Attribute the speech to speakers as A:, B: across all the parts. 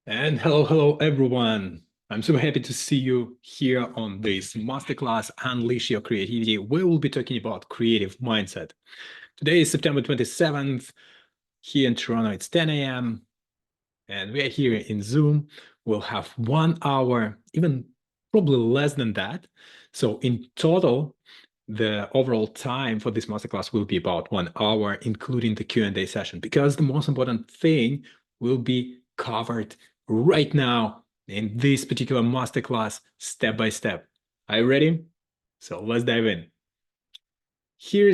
A: And hello, everyone. I'm super happy to see you here on this masterclass, Unleash Your Creativity. We will be talking about creative mindset. Today is September 27th. Here in Toronto, it's 10 a.m. And we are here in Zoom. We'll have 1 hour, even probably less than that. So in total, the overall time for this masterclass will be about 1 hour, including the Q&A session, because the most important thing will be covered right now in this particular masterclass, step by step. Are you ready? So let's dive in. Here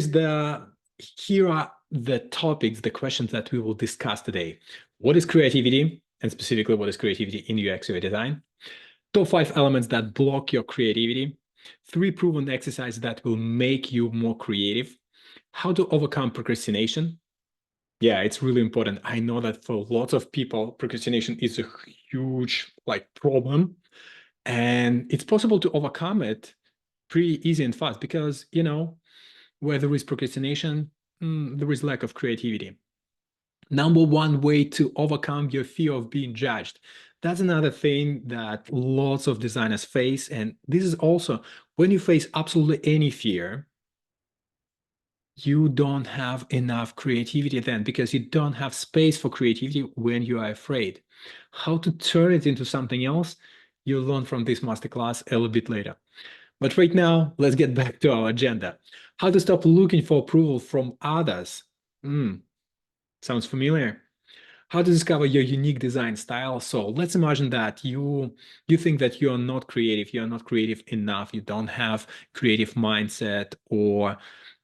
A: are the topics, the questions that we will discuss today. What is creativity? And specifically, what is creativity in UX UI design? Top 5 elements that block your creativity. 3 proven exercises that will make you more creative. How to overcome procrastination. Yeah, it's really important. I know that for lots of people, procrastination is a huge problem, and it's possible to overcome it pretty easy and fast because, where there is procrastination, there is lack of creativity. Number one way to overcome your fear of being judged. That's another thing that lots of designers face. And this is also when you face absolutely any fear, you don't have enough creativity then because you don't have space for creativity when you are afraid. How to turn it into something else, you'll learn from this masterclass a little bit later. But right now, let's get back to our agenda. How to stop looking for approval from others. Sounds familiar? How to discover your unique design style. So let's imagine that you think that you're not creative enough, you don't have creative mindset, or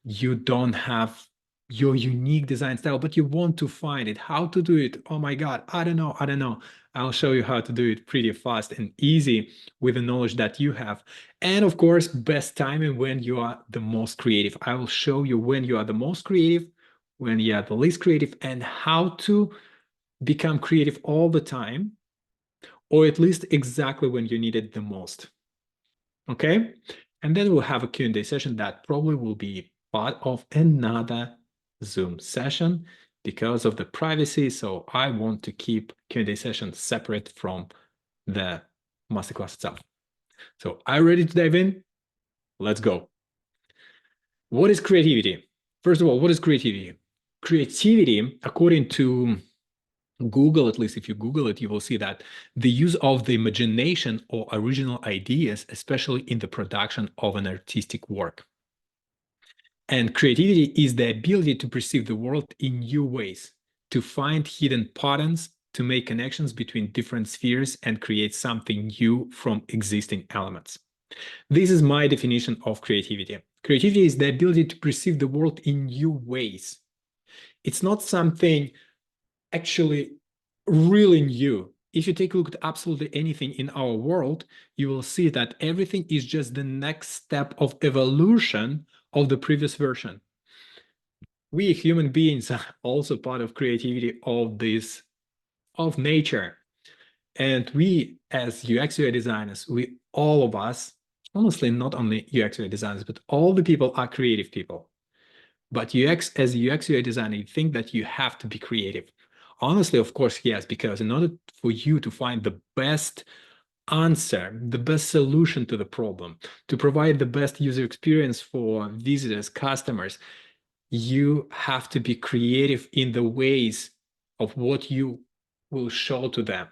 A: you don't have your unique design style, but you want to find it. How to do it? Oh my God, I don't know. I'll show you how to do it pretty fast and easy with the knowledge that you have. And of course, best timing when you are the most creative. I will show you when you are the most creative, when you are the least creative, and how to become creative all the time, or at least exactly when you need it the most. Okay? And then we'll have a Q&A session that probably will be part of another Zoom session because of the privacy. So I want to keep Q&A sessions separate from the masterclass itself. So are you ready to dive in? Let's go. What is creativity? First of all, what is creativity? Creativity, according to Google, at least if you Google it, you will see that the use of the imagination or original ideas, especially in the production of an artistic work. And creativity is the ability to perceive the world in new ways, to find hidden patterns, to make connections between different spheres and create something new from existing elements. This is my definition of creativity. Creativity is the ability to perceive the world in new ways. It's not something actually really new. If you take a look at absolutely anything in our world, you will see that everything is just the next step of evolution of the previous version. We human beings are also part of creativity of nature. And we as UX UI designers, all of us, honestly, not only UX UI designers, but all the people are creative people. But as a UX UI designer, you think that you have to be creative. Honestly, of course, yes, because in order for you to find the best answer, the best solution to the problem, to provide the best user experience for visitors, customers, you have to be creative in the ways of what you will show to them,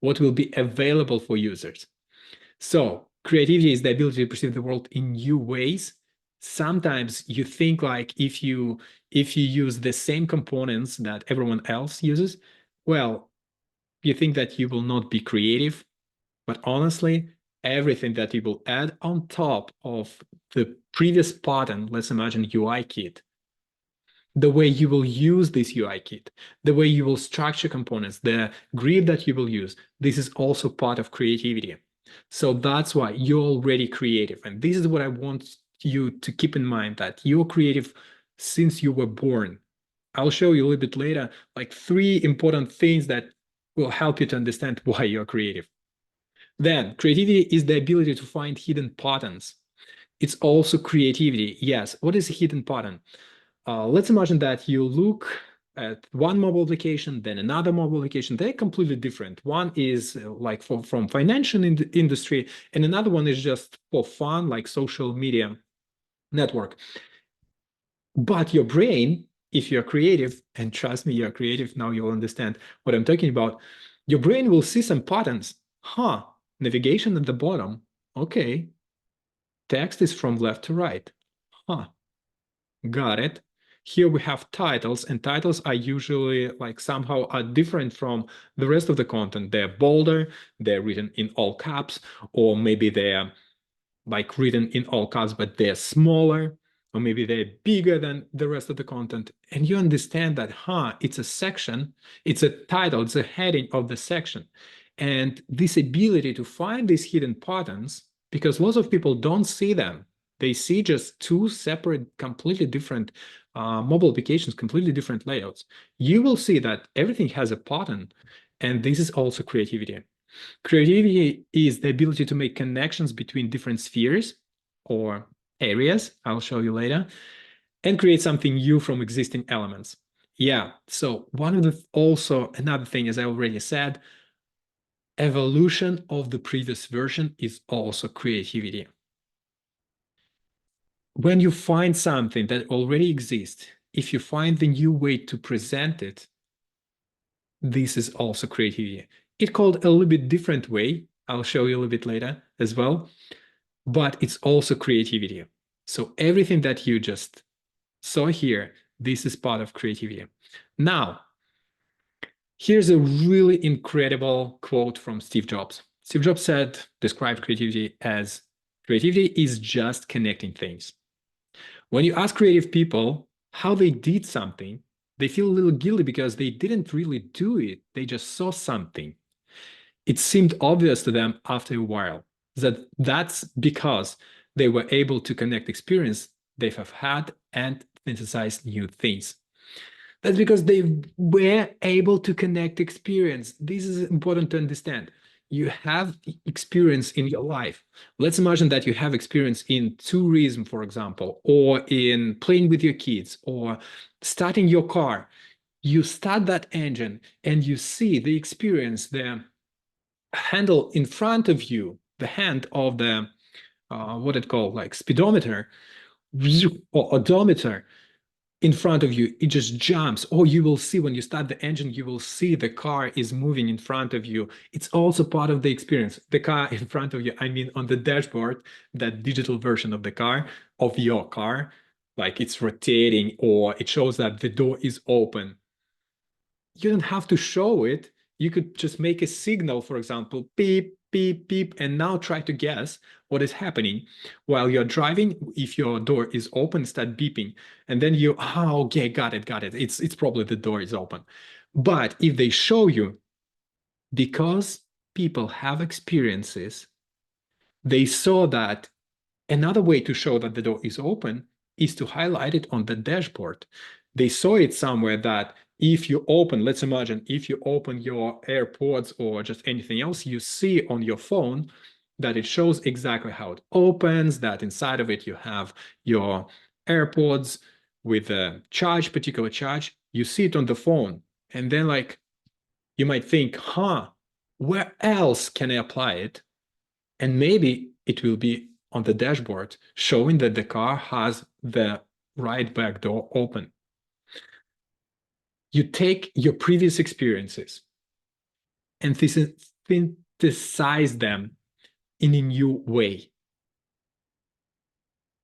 A: what will be available for users. So creativity is the ability to perceive the world in new ways. Sometimes you think like if you use the same components that everyone else uses, well, you think that you will not be creative. But honestly, everything that you will add on top of the previous pattern, let's imagine UI kit, the way you will use this UI kit, the way you will structure components, the grid that you will use, this is also part of creativity. So that's why you're already creative. And this is what I want you to keep in mind, that you're creative since you were born. I'll show you a little bit later, like 3 important things that will help you to understand why you're creative. Then creativity is the ability to find hidden patterns. It's also creativity. Yes. What is a hidden pattern? Let's imagine that you look at one mobile application, then another mobile application. They're completely different. One is like from financial industry, and another one is just for fun, like social media network. But your brain, if you're creative, and trust me, you're creative, now you'll understand what I'm talking about, your brain will see some patterns. Huh, navigation at the bottom. Okay. Text is from left to right. Huh, got it. Here we have titles, and titles are usually like somehow are different from the rest of the content. They're bolder, they're written in all caps, or maybe they're like written in all caps, but they're smaller, or maybe they're bigger than the rest of the content. And you understand that, huh, it's a section, it's a title, it's a heading of the section. And this ability to find these hidden patterns, because lots of people don't see them. They see just two separate, completely different mobile applications, completely different layouts. You will see that everything has a pattern, and this is also creativity. Creativity is the ability to make connections between different spheres or areas, I'll show you later, and create something new from existing elements. Yeah, so one of the, also another thing, as I already said, evolution of the previous version is also creativity. When you find something that already exists, if you find the new way to present it, this is also creativity. It's called a little bit different way. I'll show you a little bit later as well, but it's also creativity. So everything that you just saw here, this is part of creativity. Now, here's a really incredible quote from Steve Jobs. Steve Jobs said, described creativity as, creativity is just connecting things. When you ask creative people how they did something, they feel a little guilty because they didn't really do it. They just saw something. It seemed obvious to them after a while that that's because they were able to connect experience they have had and synthesize new things. That's because they were able to connect experience. This is important to understand. You have experience in your life. Let's imagine that you have experience in tourism, for example, or in playing with your kids, or starting your car. You start that engine and you see the experience, the handle in front of you, the hand of the, what it called, like speedometer or odometer, in front of you, it just jumps. Or you will see when you start the engine, you will see the car is moving in front of you. It's also part of the experience. The car in front of you, I mean, on the dashboard, that digital version of the car, of your car, like it's rotating, or it shows that the door is open. You don't have to show it. You could just make a signal, for example, beep, beep, beep, and now try to guess what is happening while you're driving. If your door is open, start beeping, and then you, oh, okay, got it. It's probably the door is open. But if they show you, because people have experiences, they saw that another way to show that the door is open is to highlight it on the dashboard. They saw it somewhere that if you open, let's imagine, if you open your AirPods or just anything else, you see on your phone that it shows exactly how it opens, that inside of it you have your AirPods with a charge, particular charge. You see it on the phone. And then like, you might think, huh, where else can I apply it? And maybe it will be on the dashboard showing that the car has the right back door open. You take your previous experiences and synthesize them in a new way.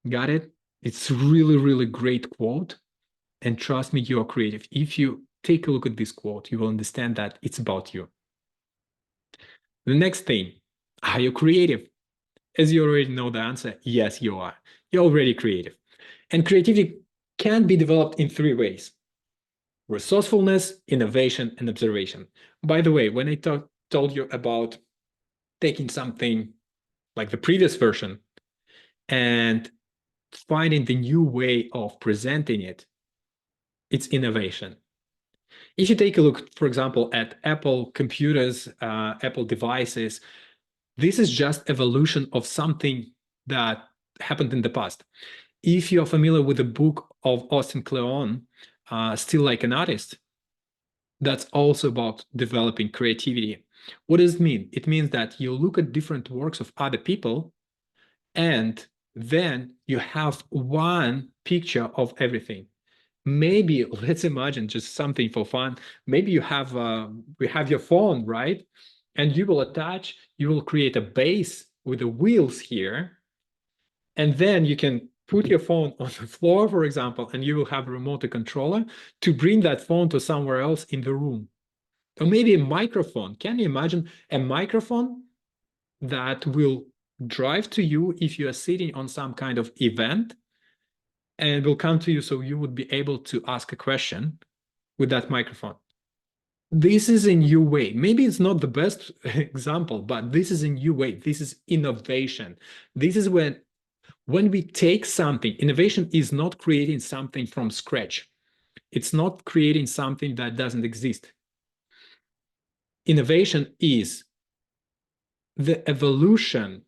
A: Got it? It's really, really great quote. And trust me, you are creative. If you take a look at this quote, you will understand that it's about you. The next thing, are you creative? As you already know the answer, yes, you are. You're already creative. And creativity can be developed in three ways: resourcefulness, innovation, and observation. By the way, when I told you about taking something like the previous version and finding the new way of presenting it, it's innovation. If you take a look, for example, at Apple computers, Apple devices, this is just evolution of something that happened in the past. If you're familiar with the book of Austin Kleon, Still Like an Artist, That's also about developing creativity. What does it mean? It means that you look at different works of other people, and then you have one picture of everything. Maybe let's imagine just something for fun. Maybe we have your phone, right? And you will create a base with the wheels here, and then you can put your phone on the floor, for example, and you will have a remote controller to bring that phone to somewhere else in the room. Or maybe a microphone. Can you imagine a microphone that will drive to you if you are sitting on some kind of event and will come to you, so you would be able to ask a question with that microphone? This is a new way. Maybe it's not the best example, but this is a new way. This is innovation. This is when we take something. Innovation is not creating something from scratch. It's not creating something that doesn't exist. Innovation is the evolution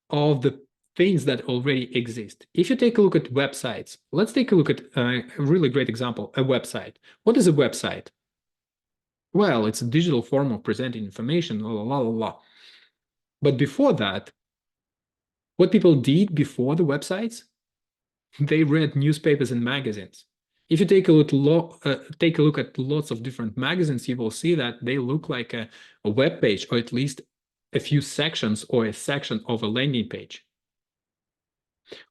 A: of the things that already exist. If you take a look at websites, let's take a look at a really great example, a website. What is a website? Well, it's a digital form of presenting information, la, la, la, la, la. But before that, what people did before the websites, they read newspapers and magazines. If you take a look at lots of different magazines, you will see that they look like a web page, or at least a few sections or a section of a landing page.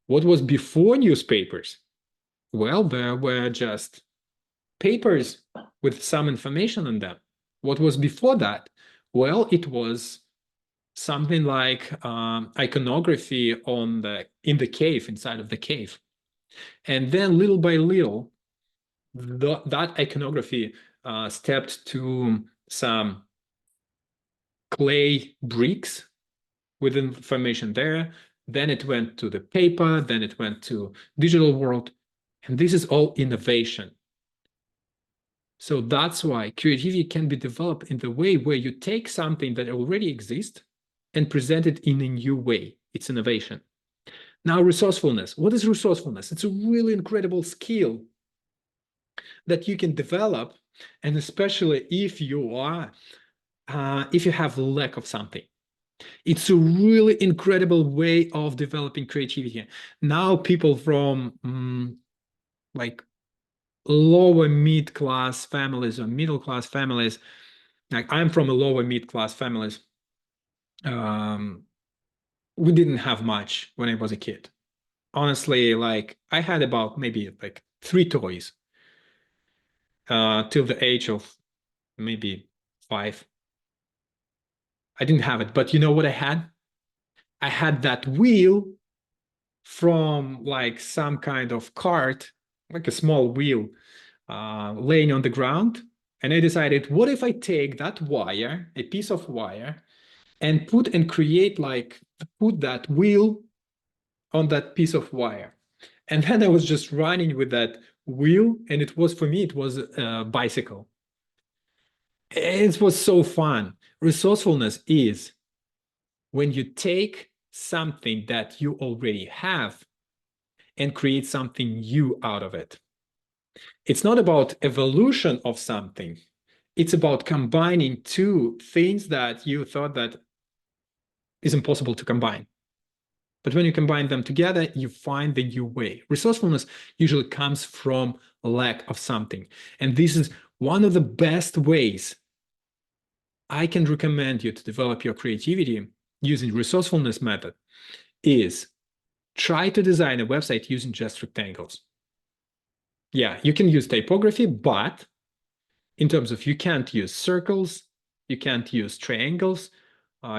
A: What was before newspapers? Well, there were just papers with some information on them. What was before that? Well, it was something like iconography in the cave, inside of the cave. And then little by little, that iconography stepped to some clay bricks with information there. Then it went to the paper, then it went to digital world. And this is all innovation. So that's why creativity can be developed in the way where you take something that already exists and present it in a new way. It's innovation. Now, resourcefulness. What is resourcefulness? It's a really incredible skill that you can develop, and especially if you have lack of something. It's a really incredible way of developing creativity. Now, people from like lower mid-class families or middle-class families, like I'm from a lower mid-class families, we didn't have much when I was a kid. Honestly, like I had about maybe like 3 toys till the age of maybe 5. I didn't have it, but you know what I had? I had that wheel from like some kind of cart, like a small wheel laying on the ground. And I decided, what if I take that wire, a piece of wire, and put that wheel on that piece of wire. And then I was just running with that wheel, and it was, for me, it was a bicycle. It was so fun. Resourcefulness is when you take something that you already have and create something new out of it. It's not about evolution of something. It's about combining two things that you thought that is impossible to combine. But when you combine them together, you find the new way. Resourcefulness usually comes from lack of something. And this is one of the best ways I can recommend you to develop your creativity using resourcefulness method is try to design a website using just rectangles. Yeah, you can use typography, but in terms of you can't use circles, you can't use triangles,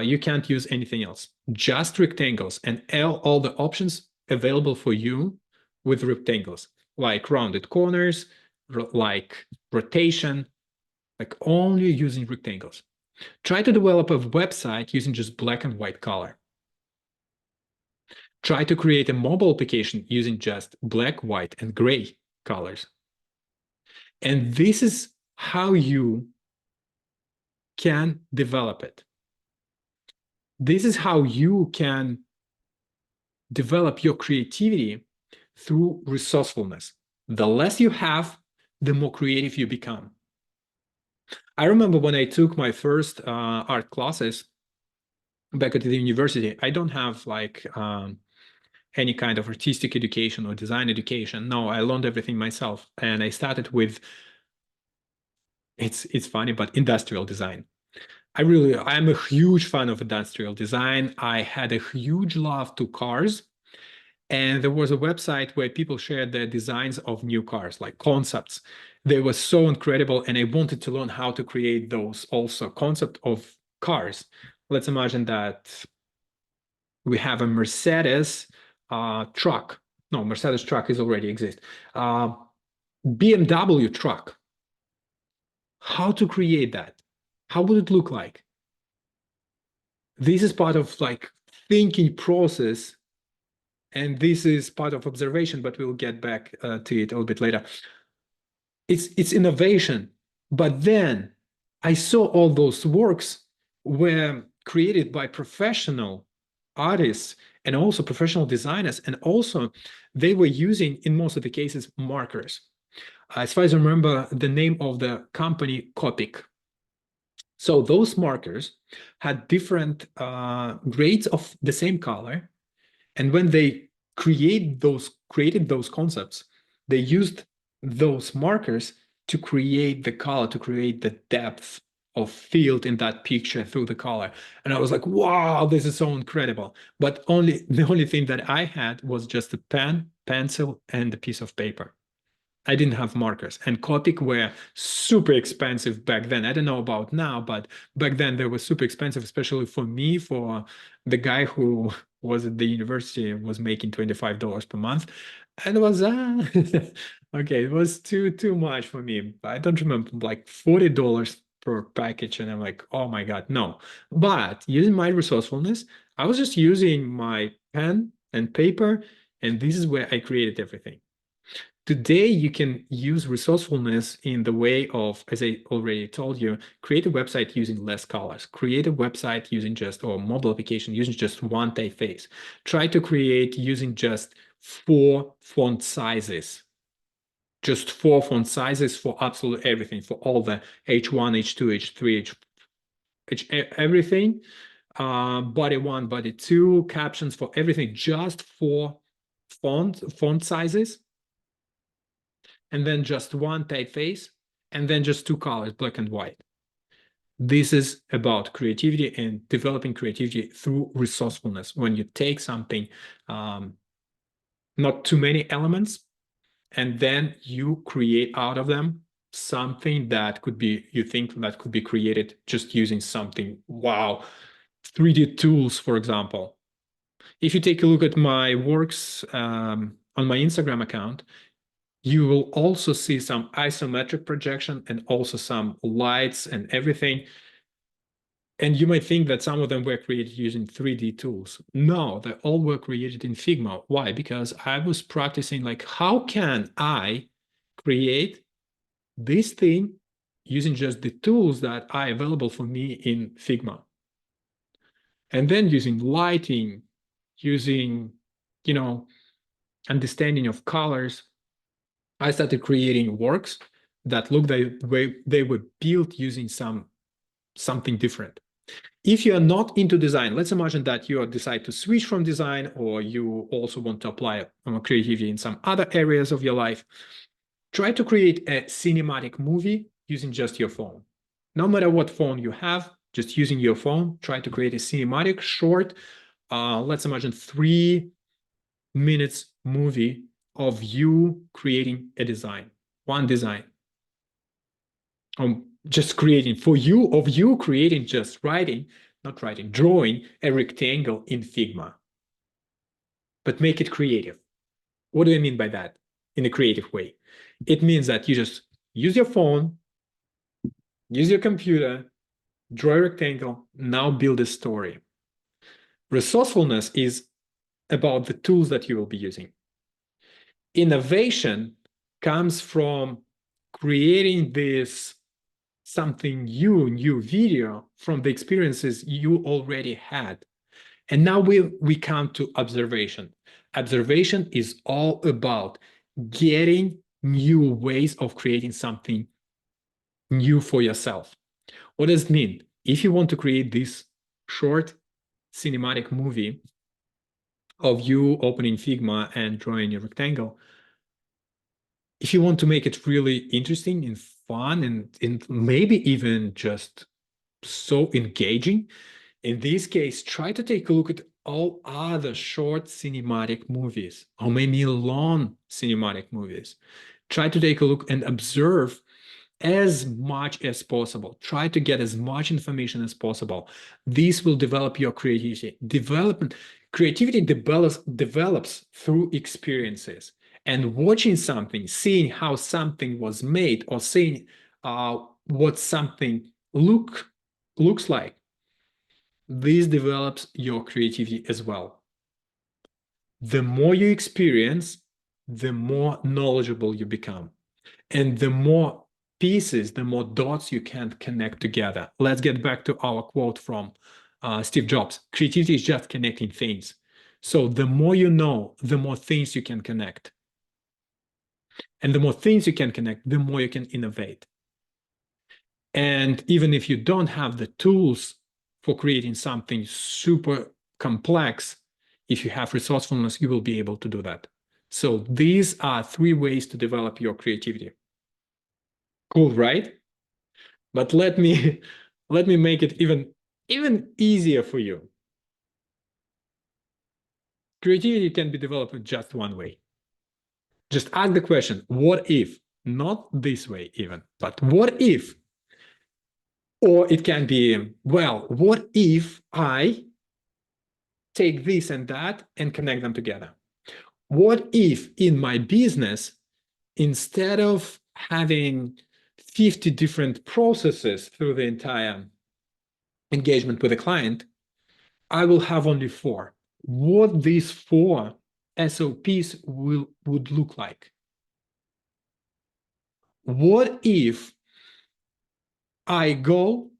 A: you can't use anything else. Just rectangles, and all the options available for you with rectangles, like rounded corners, like rotation, like only using rectangles. Try to develop a website using just black and white color. Try to create a mobile application using just black, white, and gray colors. And this is how you can develop it. This is how you can develop your creativity through resourcefulness. The less you have, the more creative you become. I remember when I took my first art classes back at the university, I don't have like any kind of artistic education or design education. No, I learned everything myself. And I started with, it's funny, but industrial design. I'm a huge fan of industrial design. I had a huge love to cars. And there was a website where people shared their designs of new cars, like concepts. They were so incredible. And I wanted to learn how to create those also concept of cars. Let's imagine that we have a Mercedes truck. No, Mercedes truck is already exist. BMW truck. How to create that? How would it look like? This is part of like thinking process, and this is part of observation, but we'll get back to it a little bit later. It's innovation, but then I saw all those works were created by professional artists and also professional designers, and also they were using, in most of the cases, markers. As far as I remember, the name of the company, Copic. So those markers had different grades of the same color, and when they created those concepts, they used those markers to create the color, to create the depth of field in that picture through the color. And I was like, wow, this is so incredible. But the only thing that I had was just a pen, pencil, and a piece of paper. I didn't have markers, and Copic were super expensive back then. I don't know about now, but back then they were super expensive, especially for me, for the guy who was at the university, was making $25 per month. And it was okay, it was too much for me. I don't remember, like $40 per package, and I'm like, oh my God, no. But using my resourcefulness, I was just using my pen and paper, and this is where I created everything. Today, you can use resourcefulness in the way of, as I already told you, create a website using less colors, create a website using just, or mobile application using just one typeface. Try to create using just 4 font sizes. Just 4 font sizes for absolutely everything, for all the H1, H2, H3, everything. Body 1, body 2, captions for everything, just 4 font sizes, and then just one typeface, and then just 2 colors, black and white. This is about creativity and developing creativity through resourcefulness. When you take something, not too many elements, and then you create out of them something that could be, you think that could be created just using something. Wow. 3D tools, for example. If you take a look at my works on my Instagram account, you will also see some isometric projection and also some lights and everything. And you might think that some of them were created using 3D tools. No, they all were created in Figma. Why? Because I was practicing, like, how can I create this thing using just the tools that are available for me in Figma? And then using lighting, using, understanding of colors, I started creating works that look the way they were built using something different. If you are not into design, let's imagine that you decide to switch from design, or you also want to apply creativity in some other areas of your life. Try to create a cinematic movie using just your phone. No matter what phone you have, just using your phone, try to create a cinematic short, let's imagine 3 minutes movie of you creating a design, one design. Just creating for you, of you creating, just drawing a rectangle in Figma. But make it creative. What do I mean by that in a creative way? It means that you just use your phone, use your computer, draw a rectangle, now build a story. Resourcefulness is about the tools that you will be using. Innovation comes from creating this something new video from the experiences you already had. And now we come to observation. Observation is all about getting new ways of creating something new for yourself. What does it mean? If you want to create this short cinematic movie of you opening Figma and drawing a rectangle, if you want to make it really interesting and fun and maybe even just so engaging, in this case, try to take a look at all other short cinematic movies or maybe long cinematic movies. Try to take a look and observe as much as possible. Try to get as much information as possible. This will develop your creativity. Creativity develops through experiences. And watching something, seeing how something was made, or seeing what something looks like, this develops your creativity as well. The more you experience, the more knowledgeable you become. And the more pieces, the more dots you can connect together. Let's get back to our quote from Steve Jobs. Creativity is just connecting things. So the more you know, the more things you can connect. And the more things you can connect, the more you can innovate. And even if you don't have the tools for creating something super complex, if you have resourcefulness, you will be able to do that. So these are 3 ways to develop your creativity. Cool, right? But let me make it even easier for you. Creativity can be developed in just one way. Just ask the question, what if? Not this way even, but what if? Or it can be, well, what if I take this and that and connect them together? What if in my business, instead of having 50 different processes through the entire engagement with a client, I will have only 4. What these 4 SOPs would look like? What if I go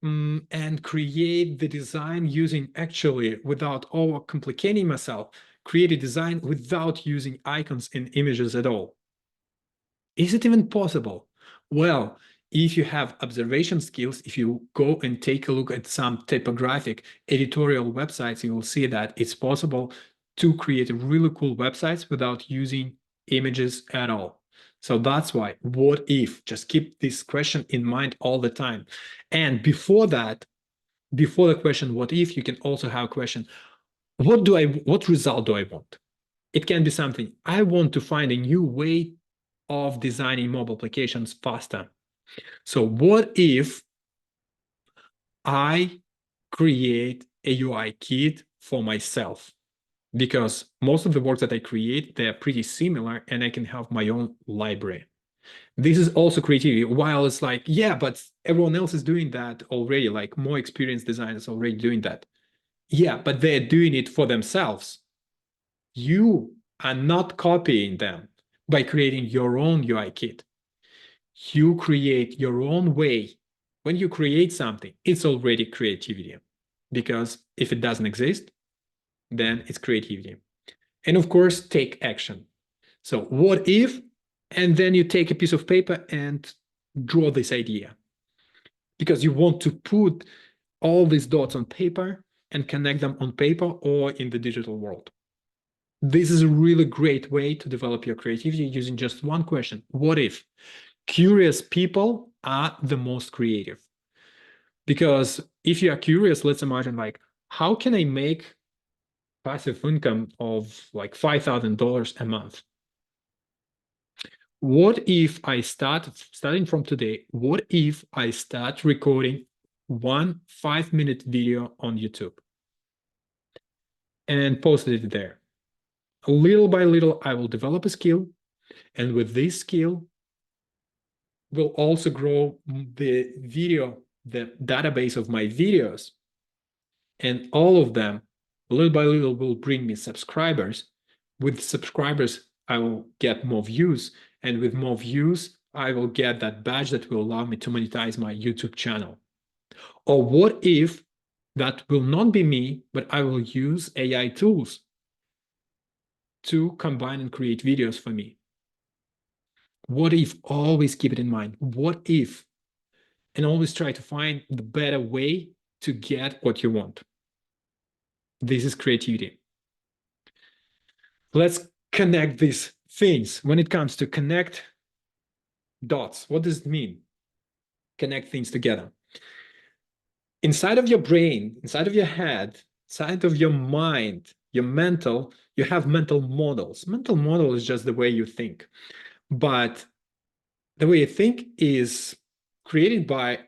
A: and create the design using actually, without over complicating myself, create a design without using icons and images at all? Is it even possible? Well, if you have observation skills, if you go and take a look at some typographic editorial websites, you will see that it's possible to create really cool websites without using images at all. So that's why, what if? Just keep this question in mind all the time. And before that, before the question, what if, you can also have a question, what result do I want? It can be something, I want to find a new way of designing mobile applications faster. So what if I create a UI kit for myself? Because most of the works that I create, they're pretty similar and I can have my own library. This is also creativity. While it's like, yeah, but everyone else is doing that already, like more experienced designers already doing that. Yeah, but they're doing it for themselves. You are not copying them by creating your own UI kit. You create your own way. When you create something, it's already creativity. Because if it doesn't exist, then it's creativity. And of course, take action. So what if, and then you take a piece of paper and draw this idea. Because you want to put all these dots on paper and connect them on paper or in the digital world. This is a really great way to develop your creativity using just one question. What if? Curious people are the most creative. Because if you are curious, let's imagine, like, how can I make passive income of like $5,000 a month? What if I starting from today, what if I start recording 1 5-minute video on YouTube and posted it there? Little by little, I will develop a skill. And with this skill, will also grow the database of my videos. And all of them, little by little, will bring me subscribers. With subscribers, I will get more views. And with more views, I will get that badge that will allow me to monetize my YouTube channel. Or what if that will not be me, but I will use AI tools to combine and create videos for me? What if? Always keep it in mind. What if? and always try to find the better way to get what you want. This is creativity. Let's connect these things. When it comes to connect dots, what does it mean? Connect things together. Inside of your brain, inside of your head, inside of your mind, your mental, you have mental models. Mental model is just the way you think. But the way you think is created by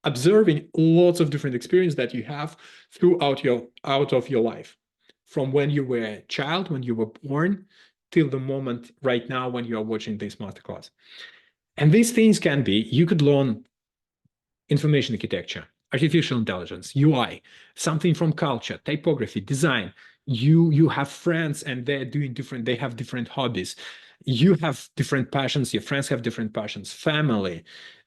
A: observing lots of different experiences that you have throughout out of your life, from when you were a child, when you were born, till the moment right now when you are watching this masterclass. And these things can be, you could learn information architecture, artificial intelligence, UI, something from culture, typography, design. You have friends and they have different hobbies. You have different passions, your friends have different passions, family,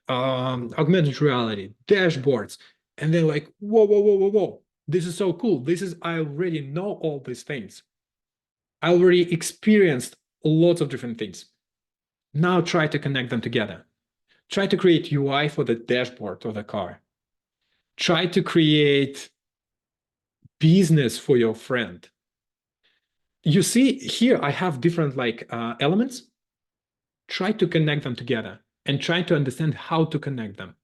A: augmented reality, dashboards. And they're like, whoa, whoa, whoa, whoa, whoa. This is so cool. I already know all these things. I already experienced lots of different things. Now try to connect them together. Try to create UI for the dashboard of the car. Try to create business for your friend. You see here, I have different elements. Try to connect them together and try to understand how to connect them.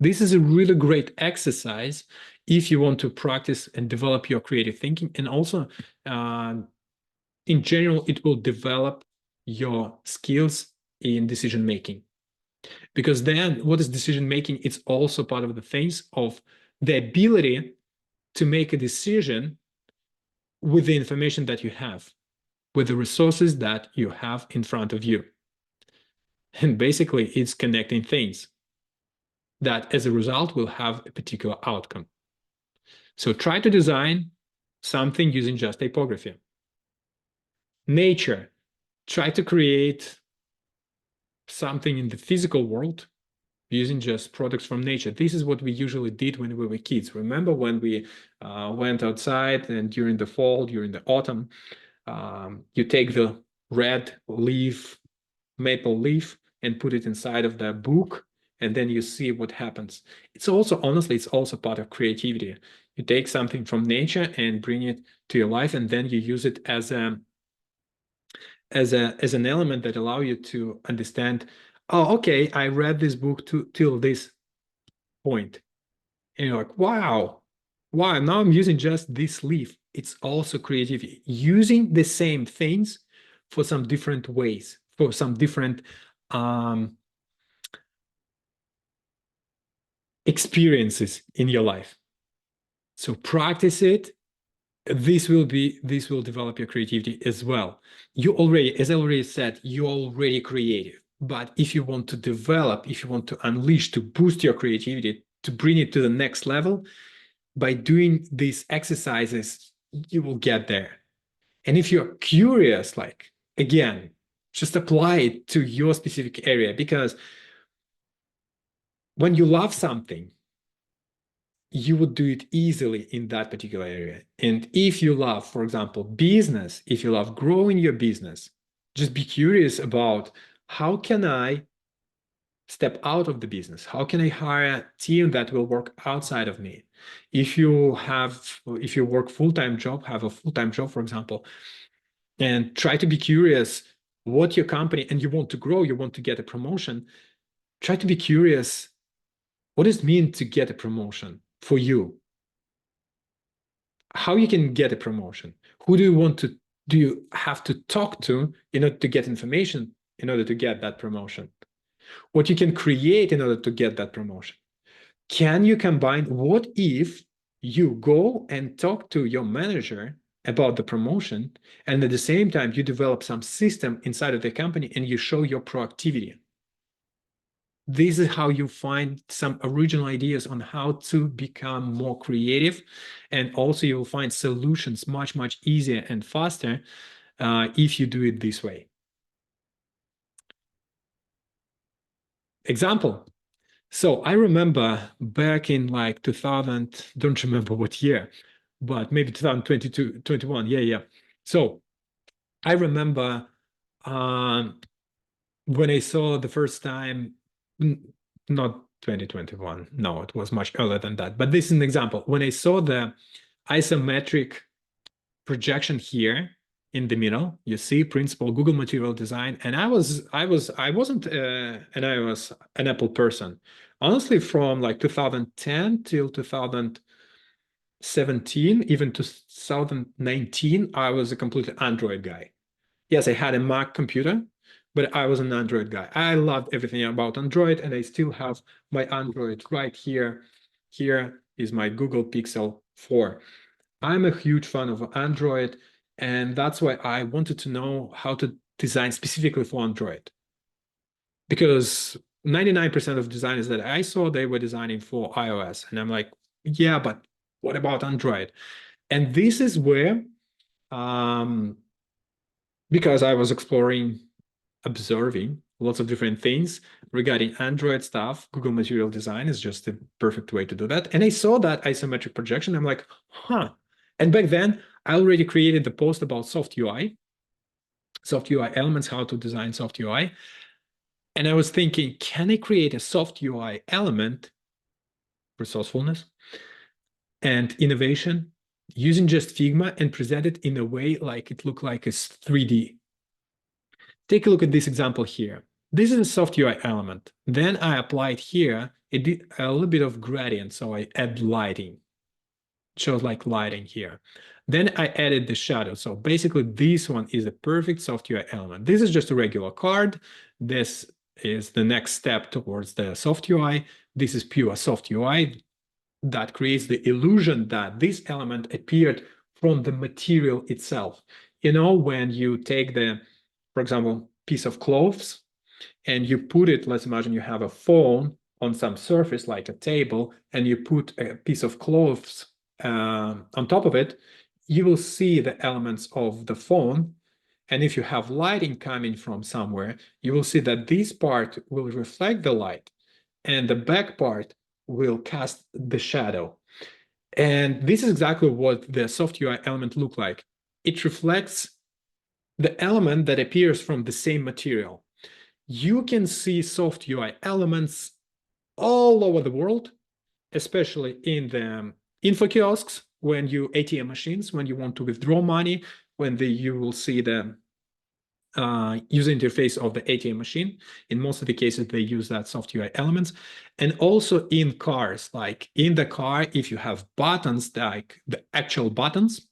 A: This is a really great exercise if you want to practice and develop your creative thinking. And also, in general, it will develop your skills in decision making. Because then what is decision making? It's also part of the things of the ability to make a decision with the information that you have, with the resources that you have in front of you. And basically, it's connecting things that as a result will have a particular outcome. So try to design something using just typography. Nature, try to create something in the physical world using just products from nature. This is what we usually did when we were kids. Remember when we went outside and during the fall, during the autumn, you take the red leaf, maple leaf, and put it inside of the book, and then you see what happens. It's also, honestly, it's also part of creativity. You take something from nature and bring it to your life, and then you use it as an element that allow you to understand, oh, okay, I read this book till this point. And you're like, wow, now I'm using just this leaf. It's also creativity. Using the same things for some different ways, for some different experiences in your life. So practice it. This will develop your creativity as well. You already, as I already said, you're already creative. But if you want to develop, if you want to unleash, to boost your creativity, to bring it to the next level, by doing these exercises, you will get there. And if you're curious, like, again, just apply it to your specific area, because when you love something, you would do it easily in that particular area. And if you love, for example, business, if you love growing your business, just be curious about how can I step out of the business? How can I hire a team that will work outside of me? If you work full-time job, have a full-time job, for example, and try to be curious what your company, and you want to grow, you want to get a promotion, try to be curious, what does it mean to get a promotion for you? How you can get a promotion? Who do you have to talk to in order to get information in order to get that promotion? What you can create in order to get that promotion? Can you combine, what if you go and talk to your manager about the promotion, and at the same time you develop some system inside of the company and you show your proactivity? This is how you find some original ideas on how to become more creative. And also you'll find solutions much, much easier and faster if you do it this way. Example. So I remember back in like 2000, don't remember what year, but maybe 2022, 21. Yeah. So I remember when I saw the first time, not 2021. No, it was much earlier than that. But this is an example. When I saw the isometric projection here in the middle, you see principal Google material design, and I wasn't an iOS, an Apple person. Honestly, from like 2010 till 2017, even 2019, I was a completely Android guy. Yes, I had a Mac computer, but I was an Android guy. I loved everything about Android, and I still have my Android right here. Here is my Google Pixel 4. I'm a huge fan of Android, and that's why I wanted to know how to design specifically for Android. Because 99% of designers that I saw, they were designing for iOS. And I'm like, yeah, but what about Android? And this is where, because I was exploring, observing lots of different things regarding Android stuff, Google Material Design is just the perfect way to do that. And I saw that isometric projection. I'm like, huh. And back then, I already created the post about soft UI elements, how to design soft UI. And I was thinking, can I create a soft UI element, resourcefulness and innovation, using just Figma and present it in a way like it looked like it's 3D? Take a look at this example here. This is a soft UI element. Then I applied here a little bit of gradient, so I add lighting. It shows like lighting here. Then I added the shadow. So basically this one is a perfect soft UI element. This is just a regular card. This is the next step towards the soft UI. This is pure soft UI that creates the illusion that this element appeared from the material itself. You know, when you take the, for example, piece of clothes and you put it, let's imagine you have a phone on some surface like a table, and you put a piece of clothes on top of it, you will see the elements of the phone. And if you have lighting coming from somewhere, you will see that this part will reflect the light and the back part will cast the shadow. And this is exactly what the soft UI element look like. It reflects the element that appears from the same material. You can see soft UI elements all over the world, especially in the info kiosks, when you ATM machines, when you want to withdraw money, when you will see the user interface of the ATM machine. In most of the cases, they use that soft UI elements. And also in cars, like in the car, if you have buttons, like the actual buttons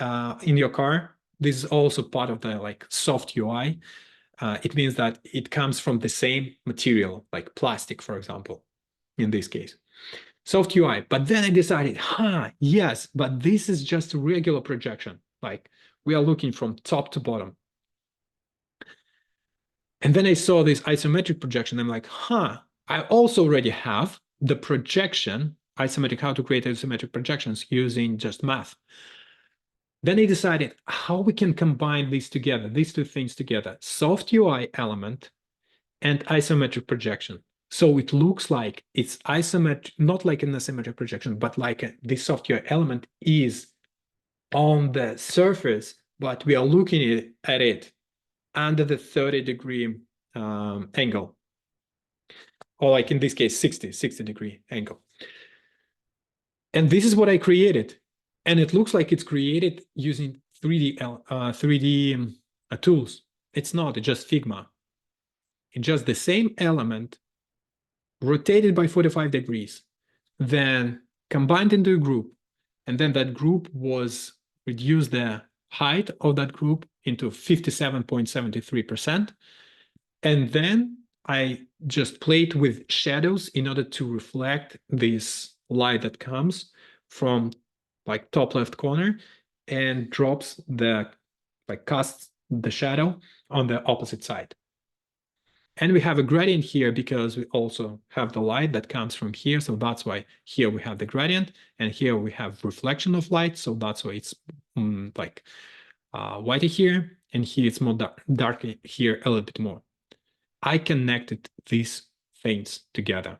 A: in your car, this is also part of the like soft UI. It means that it comes from the same material, like plastic, for example, in this case. Soft UI. But then I decided, yes, but this is just a regular projection. Like we are looking from top to bottom. And then I saw this isometric projection. I'm like, I also already have the projection, isometric, how to create isometric projections using just math. Then I decided how we can combine these together, these two things together, soft UI element and isometric projection. So it looks like it's isometric, not like an asymmetric projection, but like the soft UI element is on the surface, but we are looking at it under the 30-degree angle, or like in this case, 60-degree angle. And this is what I created. And it looks like it's created using 3D tools. It's not, it's just Figma. It's just the same element rotated by 45 degrees, then combined into a group. And then that group was reduced the height of that group into 57.73%. And then I just played with shadows in order to reflect this light that comes from like top left corner and drops the, like casts the shadow on the opposite side. And we have a gradient here because we also have the light that comes from here. So that's why here we have the gradient, and here we have reflection of light. So that's why it's like whiter here, and here it's more dark here a little bit more. I connected these things together.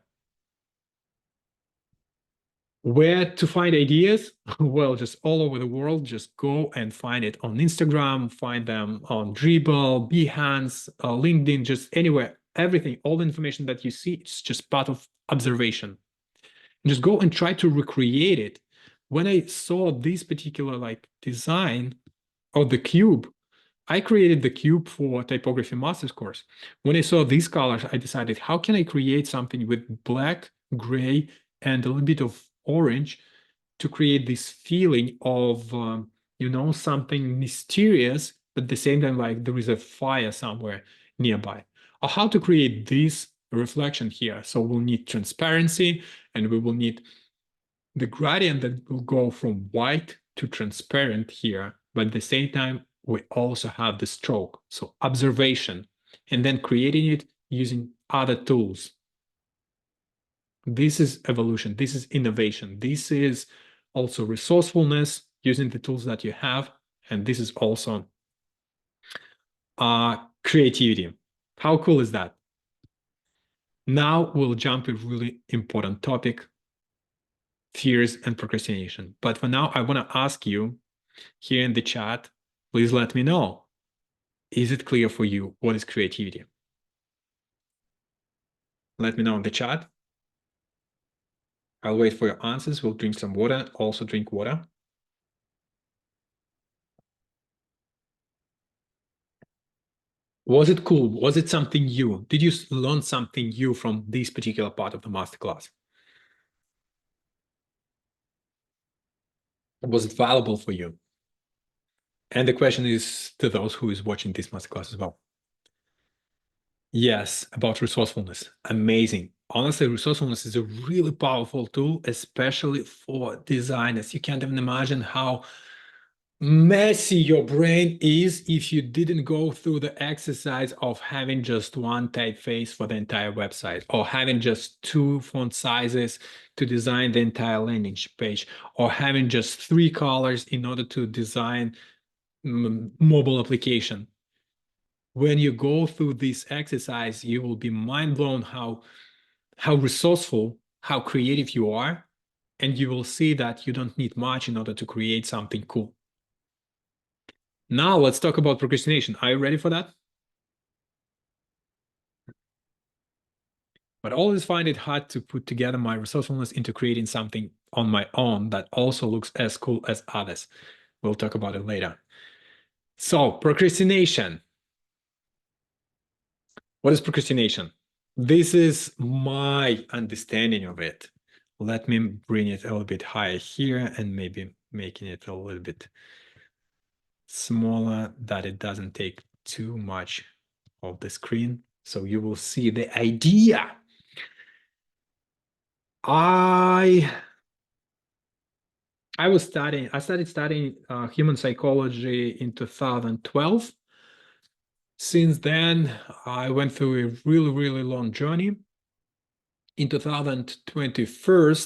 A: Where to find ideas? Well, just all over the world. Just go and find it on Instagram, find them on Dribble, Behance, LinkedIn, just anywhere. everything, all the information that you see, it's just part of observation. Just go and try to recreate it. When I saw this particular like design of the cube, I created the cube for typography master's course. When I saw these colors, I decided, how can I create something with black, gray, and a little bit of orange to create this feeling of, something mysterious, but at the same time, like there is a fire somewhere nearby. Or how to create this reflection here. So we'll need transparency, and we will need the gradient that will go from white to transparent here, but at the same time, we also have the stroke. So observation, and then creating it using other tools. This is evolution. This is innovation. This is also resourcefulness using the tools that you have. And this is also creativity. How cool is that? Now we'll jump to a really important topic, fears and procrastination. But for now, I want to ask you here in the chat, please let me know. Is it clear for you what is creativity? Let me know in the chat. I'll wait for your answers. We'll drink some water. Also drink water. Was it cool? Was it something new? Did you learn something new from this particular part of the masterclass? Was it valuable for you? And the question is to those who is watching this masterclass as well. Yes, about resourcefulness. Amazing. Honestly, resourcefulness is a really powerful tool, especially for designers. You can't even imagine how messy your brain is if you didn't go through the exercise of having just one typeface for the entire website, or having just 2 font sizes to design the entire landing page, or having just 3 colors in order to design mobile application. When you go through this exercise, you will be mind blown how resourceful, how creative you are, and you will see that you don't need much in order to create something cool. Now let's talk about procrastination. Are you ready for that? But I always find it hard to put together my resourcefulness into creating something on my own that also looks as cool as others. We'll talk about it later. So, procrastination. What is procrastination? This is my understanding of it. Let me bring it a little bit higher here and maybe making it a little bit smaller that it doesn't take too much of the screen. So you will see the idea. I started studying human psychology in 2012. Since then, I went through a really, really long journey. In 2021,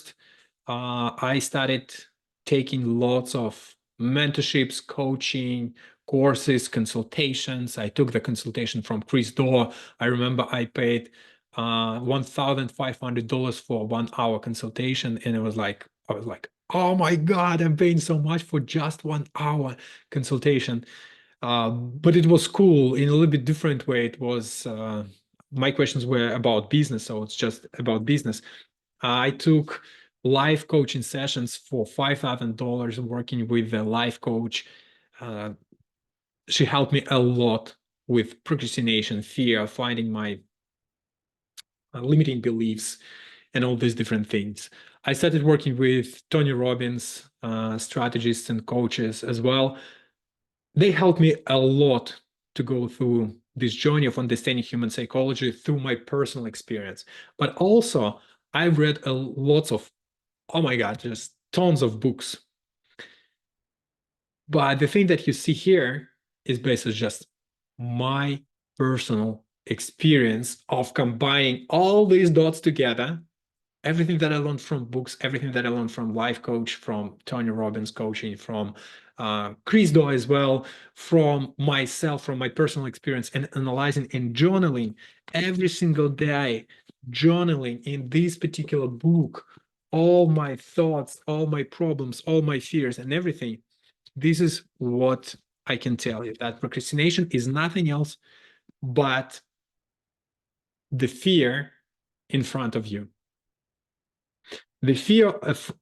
A: I started taking lots of mentorships, coaching, courses, consultations. I took the consultation from Chris Dorr. I remember I paid $1,500 for 1 hour consultation, and I was like, oh my God, I'm paying so much for just 1 hour consultation. But it was cool in a little bit different way. It was my questions were about business, so it's just about business. I took life coaching sessions for $5,000 working with a life coach. She helped me a lot with procrastination, fear, finding my limiting beliefs, and all these different things. I started working with Tony Robbins, strategists and coaches as well. They helped me a lot to go through this journey of understanding human psychology through my personal experience. But also, I've read lots of, oh my God, just tons of books. But the thing that you see here is basically just my personal experience of combining all these dots together. Everything that I learned from books, everything that I learned from life coach, from Tony Robbins coaching, from Chris Doe as well, from myself, from my personal experience, and analyzing and journaling every single day, journaling in this particular book, all my thoughts, all my problems, all my fears, and everything. This is what I can tell you, that procrastination is nothing else but the fear in front of you. The fear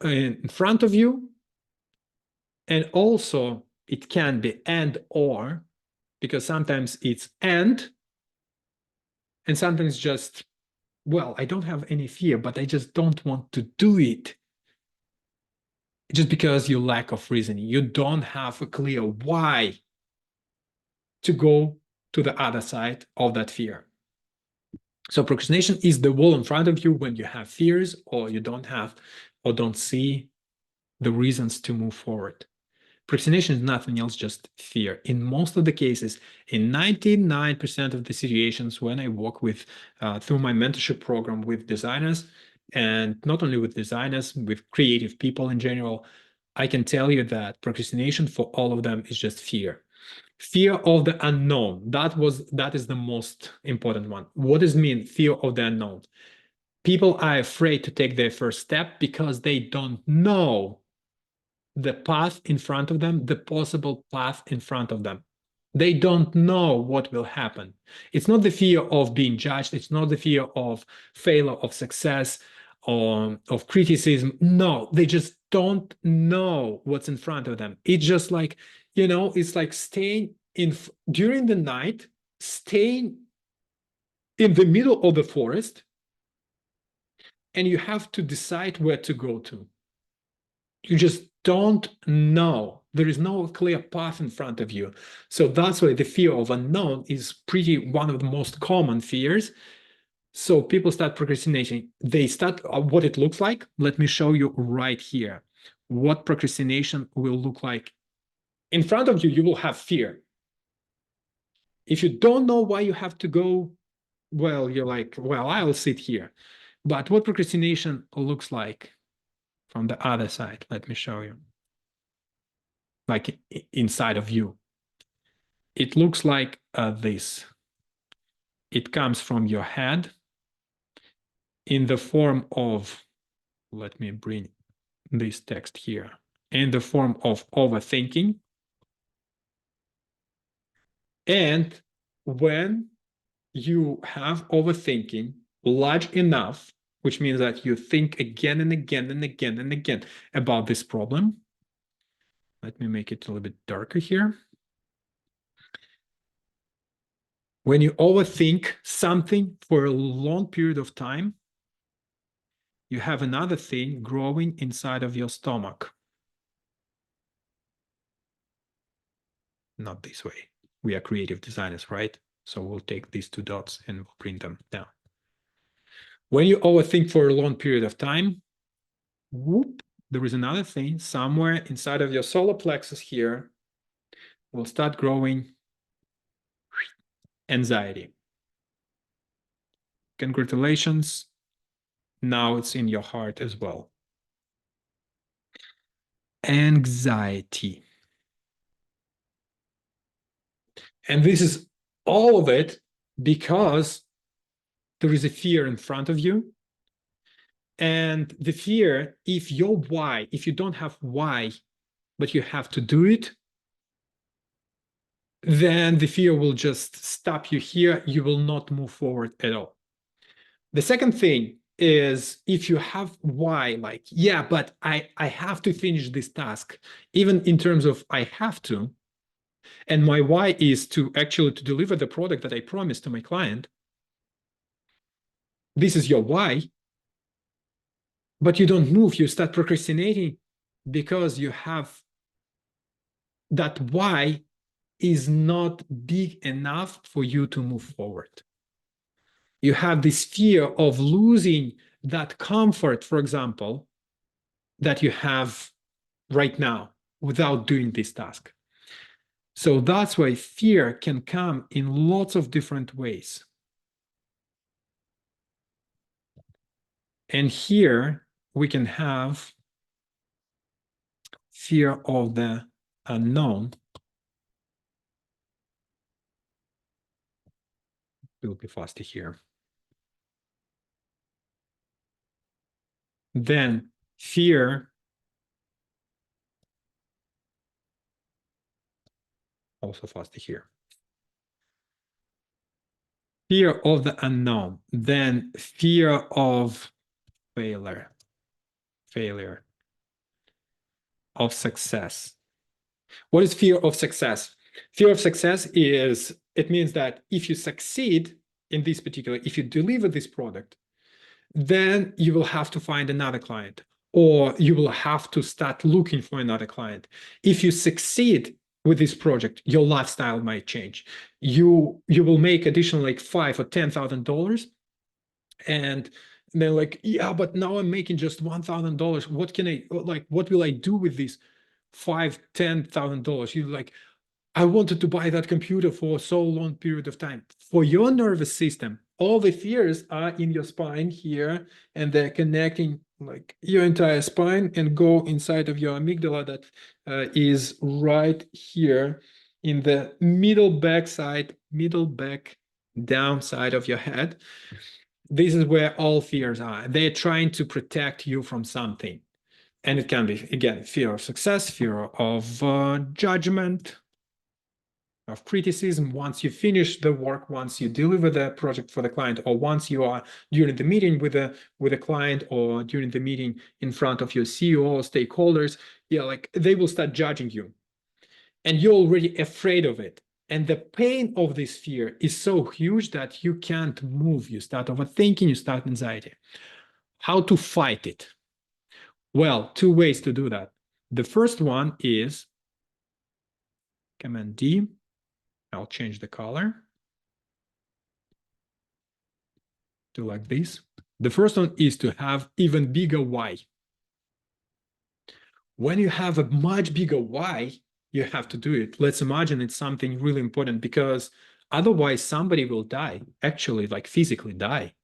A: in front of you, and also it can be and or, because sometimes it's and sometimes just, well, I don't have any fear, but I just don't want to do it. Just because you lack of reasoning, you don't have a clear why to go to the other side of that fear. So procrastination is the wall in front of you when you have fears, or you don't have or don't see the reasons to move forward. Procrastination is nothing else, just fear. In most of the cases, in 99% of the situations when I work with, through my mentorship program with designers, and not only with designers, with creative people in general, I can tell you that procrastination for all of them is just fear. Fear of the unknown. That is the most important one. What does it mean, fear of the unknown? People are afraid to take their first step because they don't know the path in front of them, the possible path in front of them. They don't know what will happen. It's not the fear of being judged. It's not the fear of failure, of success, or of criticism. No, they just don't know what's in front of them. It's just like, it's like staying during the night, staying in the middle of the forest, and you have to decide where to go to. You just don't know. There is no clear path in front of you. So that's why the fear of unknown is pretty one of the most common fears. So people start procrastinating. They start what it looks like. Let me show you right here what procrastination will look like. In front of you, you will have fear. If you don't know why you have to go, well, you're like, well, I'll sit here. But what procrastination looks like from the other side, let me show you. Like inside of you. It looks like this. It comes from your head in the form of, let me bring this text here, in the form of overthinking. And when you have overthinking large enough, which means that you think again and again and again and again about this problem. Let me make it a little bit darker here. When you overthink something for a long period of time, you have another thing growing inside of your stomach. Not this way. We are creative designers, right? So we'll take these two dots and we'll bring them down. When you overthink for a long period of time, whoop, there is another thing somewhere inside of your solar plexus here will start growing anxiety. Congratulations. Now it's in your heart as well. Anxiety. And this is all of it because there is a fear in front of you. And the fear, if you don't have why, but you have to do it, then the fear will just stop you here. You will not move forward at all. The second thing is if you have why, like, yeah, but I have to finish this task, even in terms of I have to, and my why is to actually to deliver the product that I promised to my client. This is your why, but you don't move. You start procrastinating because you have that why is not big enough for you to move forward. You have this fear of losing that comfort, for example, that you have right now without doing this task. So that's why fear can come in lots of different ways. And here we can have fear of the unknown. Will be faster here. Then fear also faster here. fear of the unknown, then fear of failure, of success. What is fear of success? Fear of success is, it means that if you succeed in this particular, if you deliver this product, then you will have to find another client, or you will have to start looking for another client. If you succeed with this project, your lifestyle might change. You will make additional like $5,000 or $10,000, and they're like, yeah, but now I'm making just $1,000. What can I like? What will I do with this $5,000, $10,000? You like, I wanted to buy that computer for so long period of time. For your nervous system, all the fears are in your spine here, and they're connecting like your entire spine and go inside of your amygdala that is right here in the middle back down side of your head. This is where all fears are. They're trying to protect you from something. And it can be, again, fear of success, fear of judgment, of criticism. Once you finish the work, once you deliver the project for the client, or once you are during the meeting with a client, or during the meeting in front of your CEO, stakeholders, yeah, like they will start judging you. And you're already afraid of it. And the pain of this fear is so huge that you can't move. You start overthinking, you start anxiety. How to fight it? Well, two ways to do that. The first one is Command D. I'll change the color to like this. The first one is to have even bigger why. When you have a much bigger why, you have to do it. Let's imagine it's something really important, because otherwise somebody will die, actually, like physically die,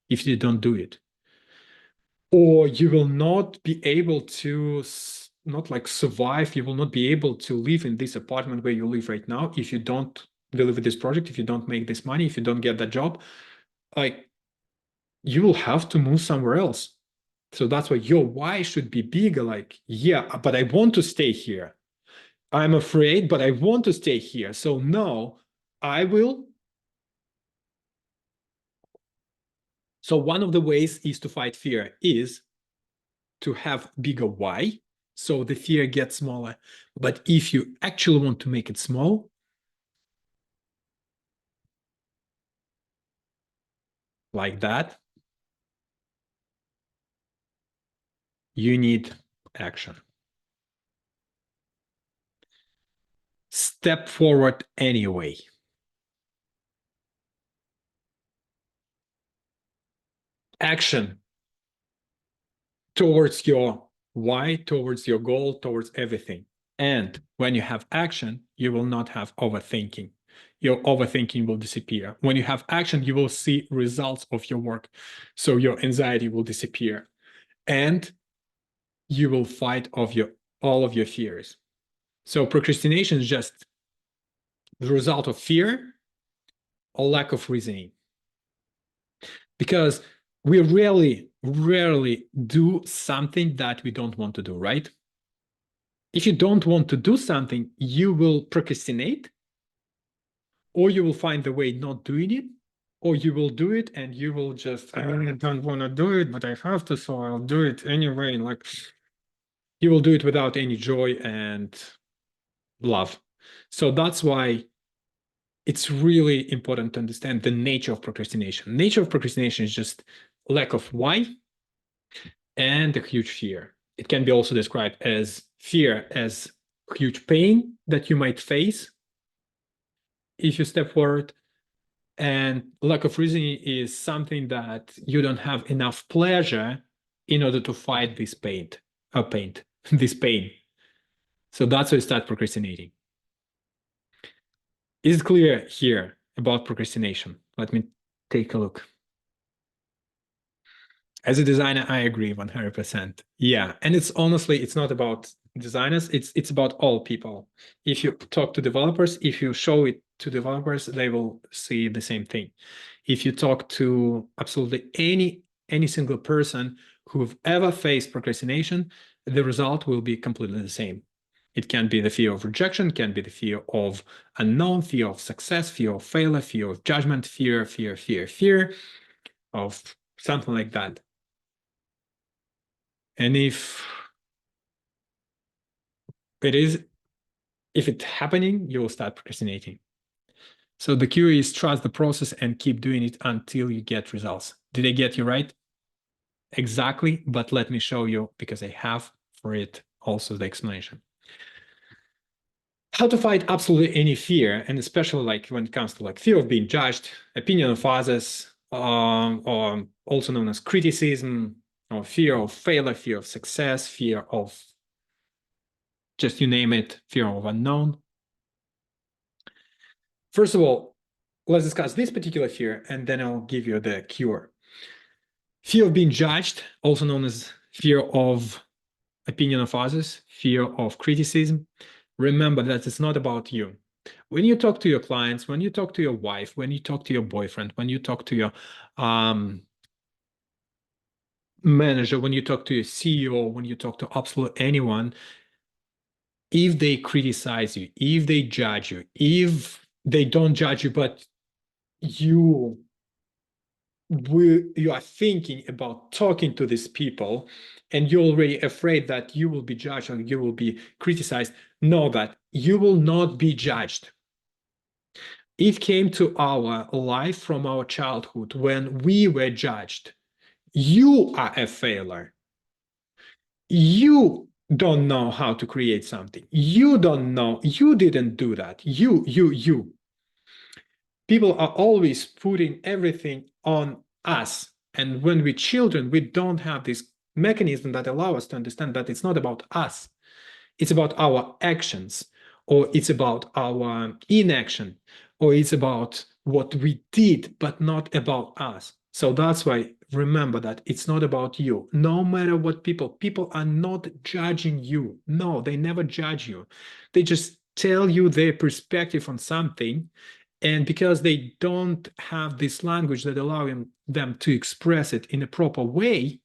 A: if you don't do it. Or you will not be able to not like survive, you will not be able to live in this apartment where you live right now if you don't deliver this project, if you don't make this money, if you don't get that job. Like, you will have to move somewhere else. So that's why your why should be bigger. Like, yeah, but I want to stay here. I'm afraid, but I want to stay here. So no, I will. So one of the ways is to fight fear is to have bigger why. So the fear gets smaller. But if you actually want to make it small, like that, you need action. Step forward anyway. Action towards your why, towards your goal, towards everything. And when you have action, you will not have overthinking. Your overthinking will disappear. When you have action, you will see results of your work. So your anxiety will disappear. And you will fight off all of your fears. So procrastination is just the result of fear or lack of reasoning. Because we rarely do something that we don't want to do, right? If you don't want to do something, you will procrastinate, or you will find the way not doing it, or you will do it and you will just, I really don't want to do it, but I have to, so I'll do it anyway. Like, you will do it without any joy and love. So that's why it's really important to understand the nature of procrastination. Nature of procrastination is just lack of why and a huge fear. It can be also described as fear as huge pain that you might face if you step forward, and lack of reasoning is something that you don't have enough pleasure in order to fight this this pain. So that's why you start procrastinating. Is it clear here about procrastination? Let me take a look. As a designer, I agree 100%. Yeah, and it's honestly, it's not about designers, it's about all people. If you talk to developers, if you show it to developers, they will see the same thing. If you talk to absolutely any single person who've ever faced procrastination, the result will be completely the same. It can be the fear of rejection, can be the fear of unknown, fear of success, fear of failure, fear of judgment, fear of something like that. And if it's happening, you will start procrastinating. So the cue is trust the process and keep doing it until you get results. Did I get you right? Exactly, but let me show you, because I have for it also the explanation. How to fight absolutely any fear, and especially like when it comes to like fear of being judged, opinion of others, or also known as criticism, or fear of failure, fear of success, fear of just you name it, fear of unknown. First of all, let's discuss this particular fear, and then I'll give you the cure. Fear of being judged, also known as fear of opinion of others, fear of criticism. Remember that it's not about you. When you talk to your clients, when you talk to your wife, when you talk to your boyfriend, when you talk to your manager, when you talk to your CEO, when you talk to absolutely anyone, if they criticize you, if they judge you, if they don't judge you, but you are thinking about talking to these people and you're already afraid that you will be judged or you will be criticized, know that you will not be judged. It came to our life from our childhood when we were judged. You are a failure. You don't know how to create something. You don't know. You didn't do that. You. People are always putting everything on us. And when we're children, we don't have this mechanism that allow us to understand that it's not about us. It's about our actions, or it's about our inaction, or it's about what we did, but not about us. So that's why remember that it's not about you. No matter what people are not judging you. No, they never judge you. They just tell you their perspective on something. And because they don't have this language that allowing them to express it in a proper way,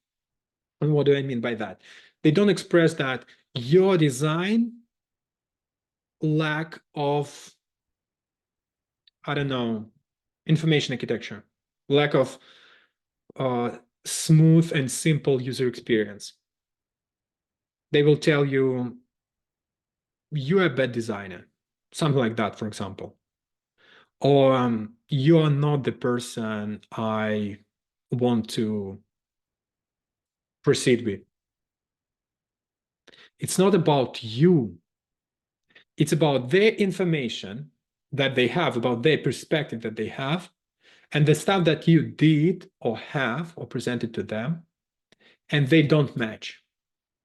A: and what do I mean by that? They don't express that your design lack of, I don't know, information architecture, lack of smooth and simple user experience. They will tell you, you're a bad designer, something like that, for example. Or you are not the person I want to proceed with. It's not about you. It's about their information that they have, about their perspective that they have, and the stuff that you did or have or presented to them, and they don't match.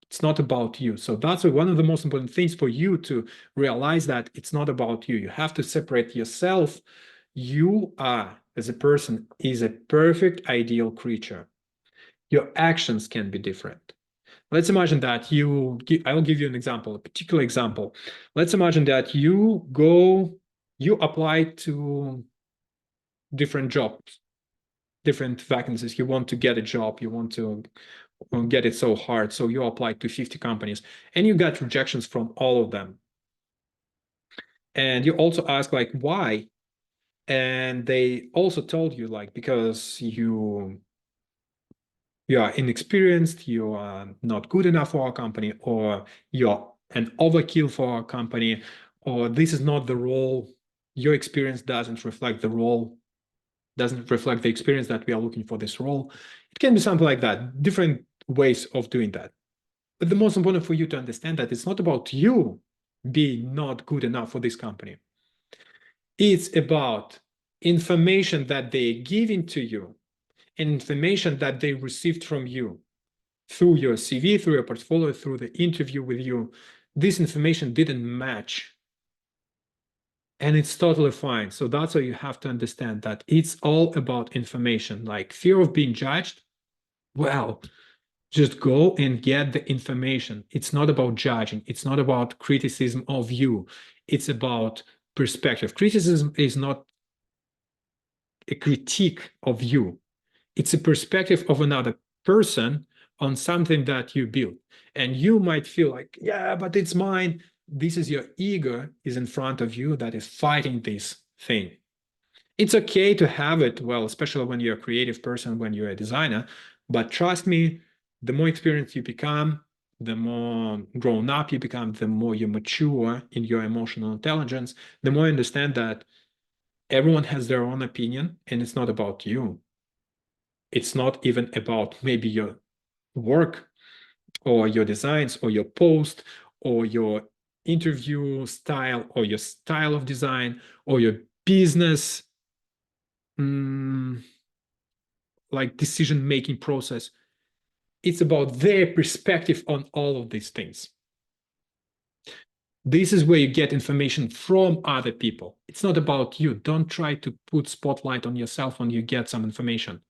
A: It's not about you. So that's one of the most important things for you to realize, that it's not about you. You have to separate yourself. You are, as a person, is a perfect, ideal creature. Your actions can be different. Let's imagine that I will give you an example, a particular example. Let's imagine that you apply to different jobs, different vacancies. You want to get a job, you want to get it so hard. So you apply to 50 companies and you got rejections from all of them. And you also ask like, why? And they also told you like, because you are inexperienced, you are not good enough for our company, or you're an overkill for our company, or this is not the role, your experience doesn't reflect the role, doesn't reflect the experience that we are looking for this role. It can be something like that, different ways of doing that. But the most important for you to understand that it's not about you being not good enough for this company. It's about information that they're giving to you, and information that they received from you through your CV, through your portfolio, through the interview with you. This information didn't match. And it's totally fine. So that's why you have to understand that it's all about information. Like fear of being judged, well, just go and get the information. It's not about judging. It's not about criticism of you. It's about perspective. Criticism is not a critique of you. It's a perspective of another person on something that you build. And you might feel like, yeah, but it's mine. this is your ego is in front of you that is fighting this thing. It's okay to have it, well, especially when you're a creative person, when you're a designer, but trust me, the more experienced you become, the more grown up you become, the more you mature in your emotional intelligence, the more you understand that everyone has their own opinion and it's not about you. It's not even about maybe your work or your designs or your post or your interview style or your style of design or your business like decision-making process. It's about their perspective on all of these things. This is where you get information from other people. It's not about you. Don't try to put spotlight on yourself when you get some information.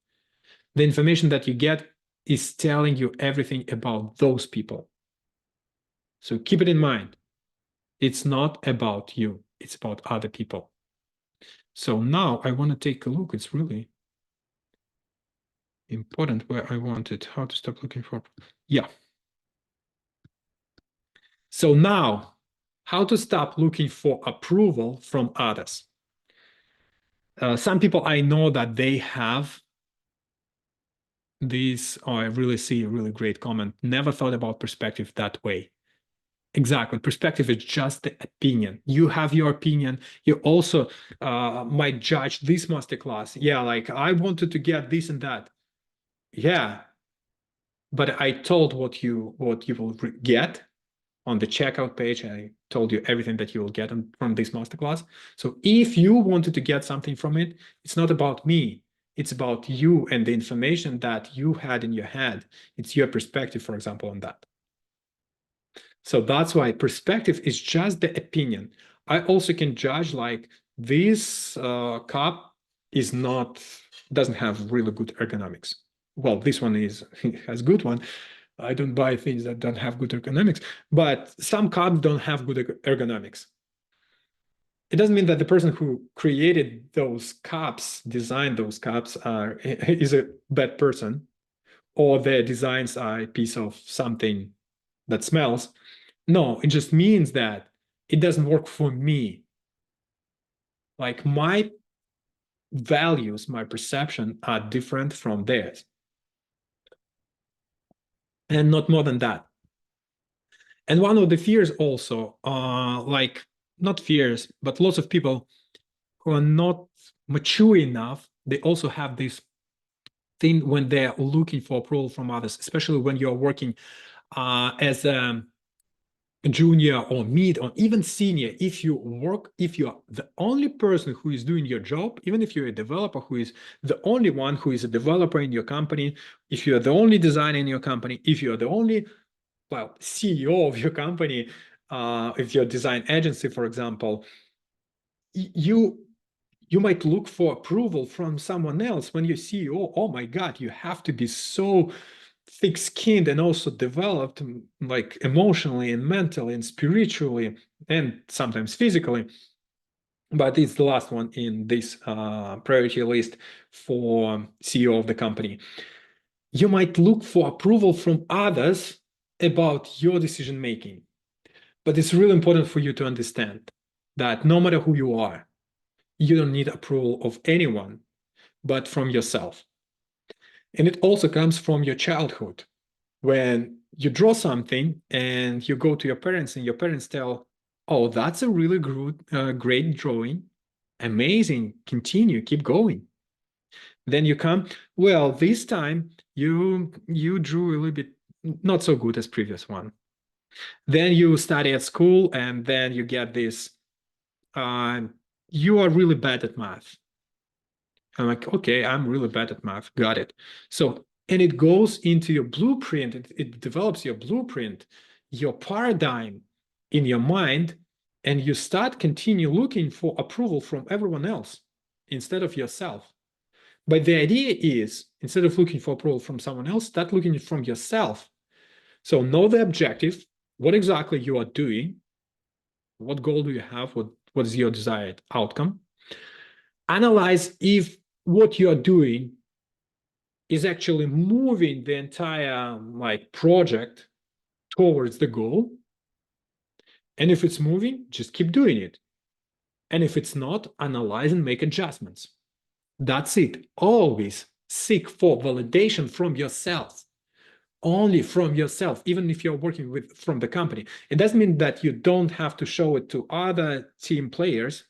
A: The information that you get is telling you everything about those people. So keep it in mind. It's not about you. It's about other people. So now I want to take a look. It's really important where I wanted. How to stop looking for. Yeah. So now, how to stop looking for approval from others. Some people I know that they have this, oh, I really see a really great comment. Never thought about perspective that way. Exactly. Perspective is just the opinion. You have your opinion. You also might judge this masterclass. Yeah, like I wanted to get this and that. Yeah, but I told what you will get on the checkout page. I told you everything that you will get from this masterclass. So if you wanted to get something from it, it's not about me. It's about you and the information that you had in your head. It's your perspective, for example, on that. So that's why perspective is just the opinion. I also can judge like this cup is not, doesn't have really good ergonomics. Well, this one has good one. I don't buy things that don't have good ergonomics, but some cups don't have good ergonomics. It doesn't mean that the person who created those cups, designed those cups, is a bad person, or their designs are a piece of something that smells. No, it just means that it doesn't work for me. Like my values, my perception are different from theirs. And not more than that. And one of the fears also, like not fears, but lots of people who are not mature enough, they also have this thing when they're looking for approval from others, especially when you're working as a junior or mid or even senior. If you're the only person who is doing your job, even if you're a developer who is the only one who is a developer in your company, if you're the only designer in your company, if you're the only, well, CEO of your company, if you're a design agency, for example, you might look for approval from someone else when you're CEO. Oh my God, you have to be so thick-skinned and also developed like emotionally and mentally and spiritually and sometimes physically. But it's the last one in this priority list for CEO of the company. You might look for approval from others about your decision making. But it's really important for you to understand that no matter who you are, you don't need approval of anyone but from yourself. And it also comes from your childhood. When you draw something and you go to your parents and your parents tell, oh, that's a really great drawing. Amazing. Continue, keep going. Then you come, well, this time you drew a little bit not so good as previous one. Then you study at school and then you get this, you are really bad at math. I'm like, okay, I'm really bad at math. Got it. So, and it goes into your blueprint. It develops your blueprint, your paradigm in your mind, and you start continue looking for approval from everyone else instead of yourself. But the idea is, instead of looking for approval from someone else, start looking from yourself. So know the objective, what exactly you are doing, what goal do you have, what is your desired outcome. Analyze if what you're doing is actually moving the entire like project towards the goal. And if it's moving, just keep doing it. And if it's not, analyze and make adjustments. That's it. Always seek for validation from yourself, only from yourself, even if you're working with from the company. It doesn't mean that you don't have to show it to other team players,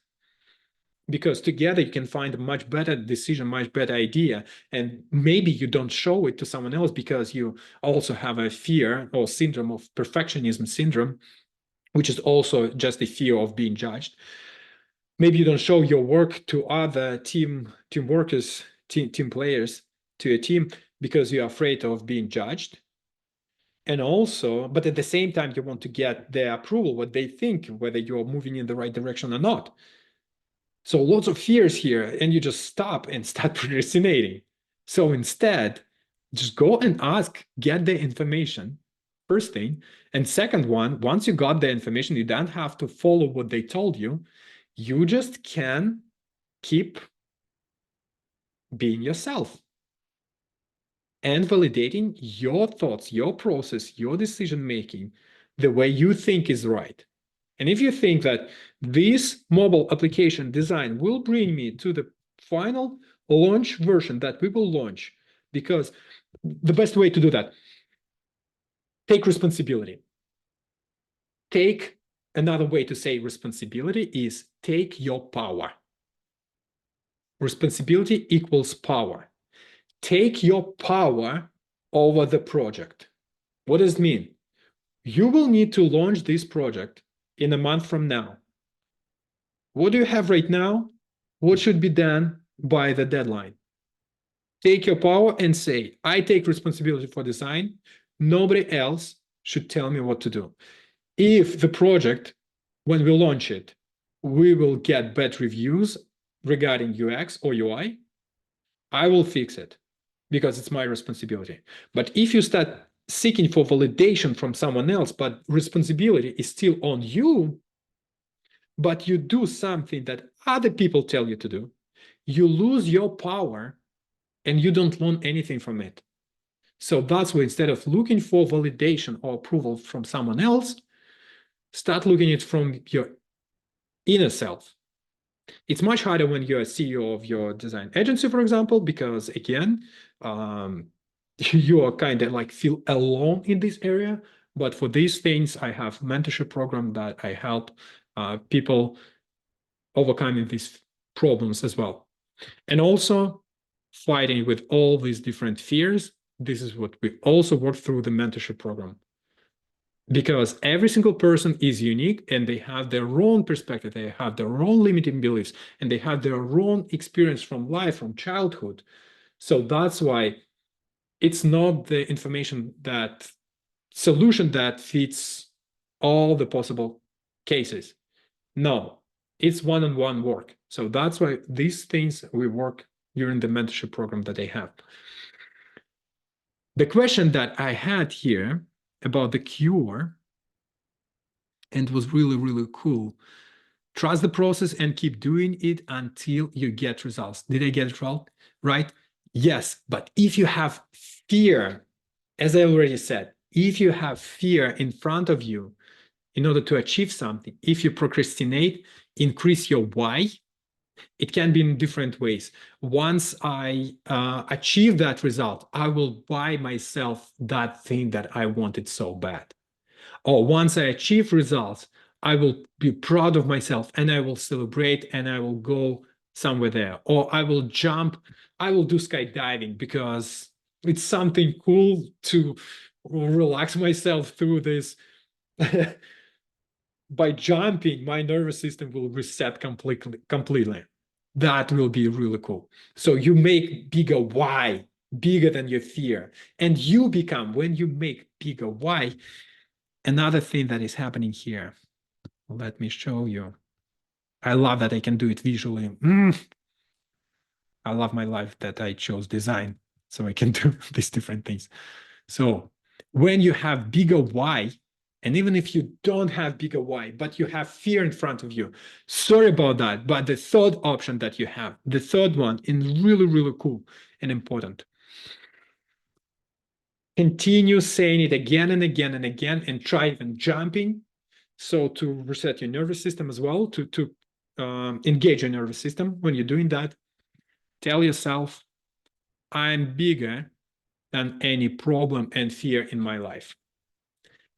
A: because together you can find a much better decision, much better idea. And maybe you don't show it to someone else because you also have a fear or syndrome of perfectionism syndrome, which is also just a fear of being judged. Maybe you don't show your work to other team workers, team players, to your team, because you're afraid of being judged. And also, but at the same time, you want to get their approval, what they think, whether you're moving in the right direction or not. So lots of fears here, and you just stop and start procrastinating. So instead, just go and ask, get the information, first thing. And second one, once you got the information, you don't have to follow what they told you. You just can keep being yourself and validating your thoughts, your process, your decision making, the way you think is right. And if you think that this mobile application design will bring me to the final launch version that we will launch, because the best way to do that, take responsibility. Take another way to say responsibility is take your power. Responsibility equals power. Take your power over the project. What does it mean? You will need to launch this project in a month from now. What do you have right now? What should be done by the deadline? Take your power and say, I take responsibility for design. Nobody else should tell me what to do. If the project, when we launch it, we will get bad reviews regarding UX or UI, I will fix it because it's my responsibility. But if you start seeking for validation from someone else, but responsibility is still on you, but you do something that other people tell you to do, you lose your power and you don't learn anything from it. So that's why instead of looking for validation or approval from someone else, start looking at it from your inner self. It's much harder when you're a CEO of your design agency, for example, because again, you are kind of like feel alone in this area. But for these things, I have mentorship program that I help people overcoming these problems as well. And also fighting with all these different fears. This is what we also work through the mentorship program. Because every single person is unique and they have their own perspective, they have their own limiting beliefs, and they have their own experience from life, from childhood. So that's why it's not the solution that fits all the possible cases. No, it's one-on-one work. So that's why these things we work during the mentorship program that I have. The question that I had here about the cure, and it was really, really cool. Trust the process and keep doing it until you get results. Did I get it right? Yes, but if you have fear, as I already said, if you have fear in front of you in order to achieve something, if you procrastinate, increase your why. It can be in different ways. Once I achieve that result, I will buy myself that thing that I wanted so bad. Or once I achieve results, I will be proud of myself and I will celebrate and I will go somewhere there. Or I will jump, I will do skydiving because it's something cool to relax myself through this. By jumping, my nervous system will reset completely. That will be really cool. So you make bigger why, bigger than your fear. And you become, when you make bigger why, another thing that is happening here. Let me show you. I love that I can do it visually. I love my life that I chose design, so I can do these different things. So when you have bigger why, and even if you don't have bigger why, but you have fear in front of you, sorry about that. But the third option that you have, the third one, is really, really cool and important. Continue saying it again and again and again, and try even jumping So to reset your nervous system as well, to engage your nervous system when you're doing that, tell yourself, I'm bigger than any problem and fear in my life.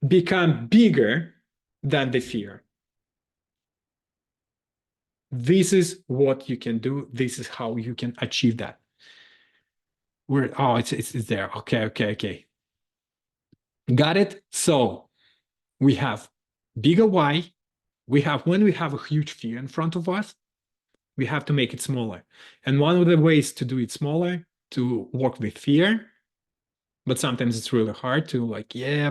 A: Become bigger than the fear. This is what you can do. This is how you can achieve that. It's there. Okay. Got it? So we have bigger why. When we have a huge fear in front of us, we have to make it smaller. And one of the ways to do it smaller, to work with fear, but sometimes it's really hard to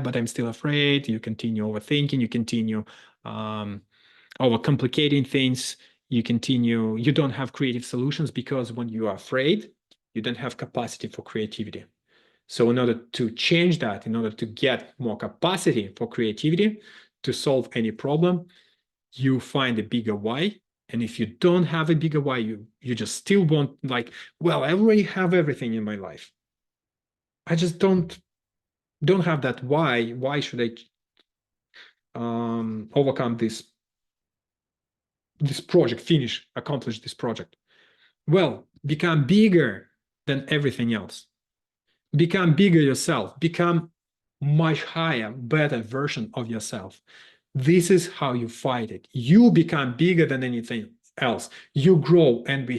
A: but I'm still afraid. You continue overthinking, you continue overcomplicating things, you don't have creative solutions because when you are afraid, you don't have capacity for creativity. So in order to change that, in order to get more capacity for creativity, to solve any problem, you find a bigger why. And if you don't have a bigger why, you just still want I already have everything in my life. I just don't have that why. Why should I overcome this project, accomplish this project? Well, become bigger than everything else. Become bigger yourself. Become much higher, better version of yourself. This is how you fight it. You become bigger than anything else. You grow, and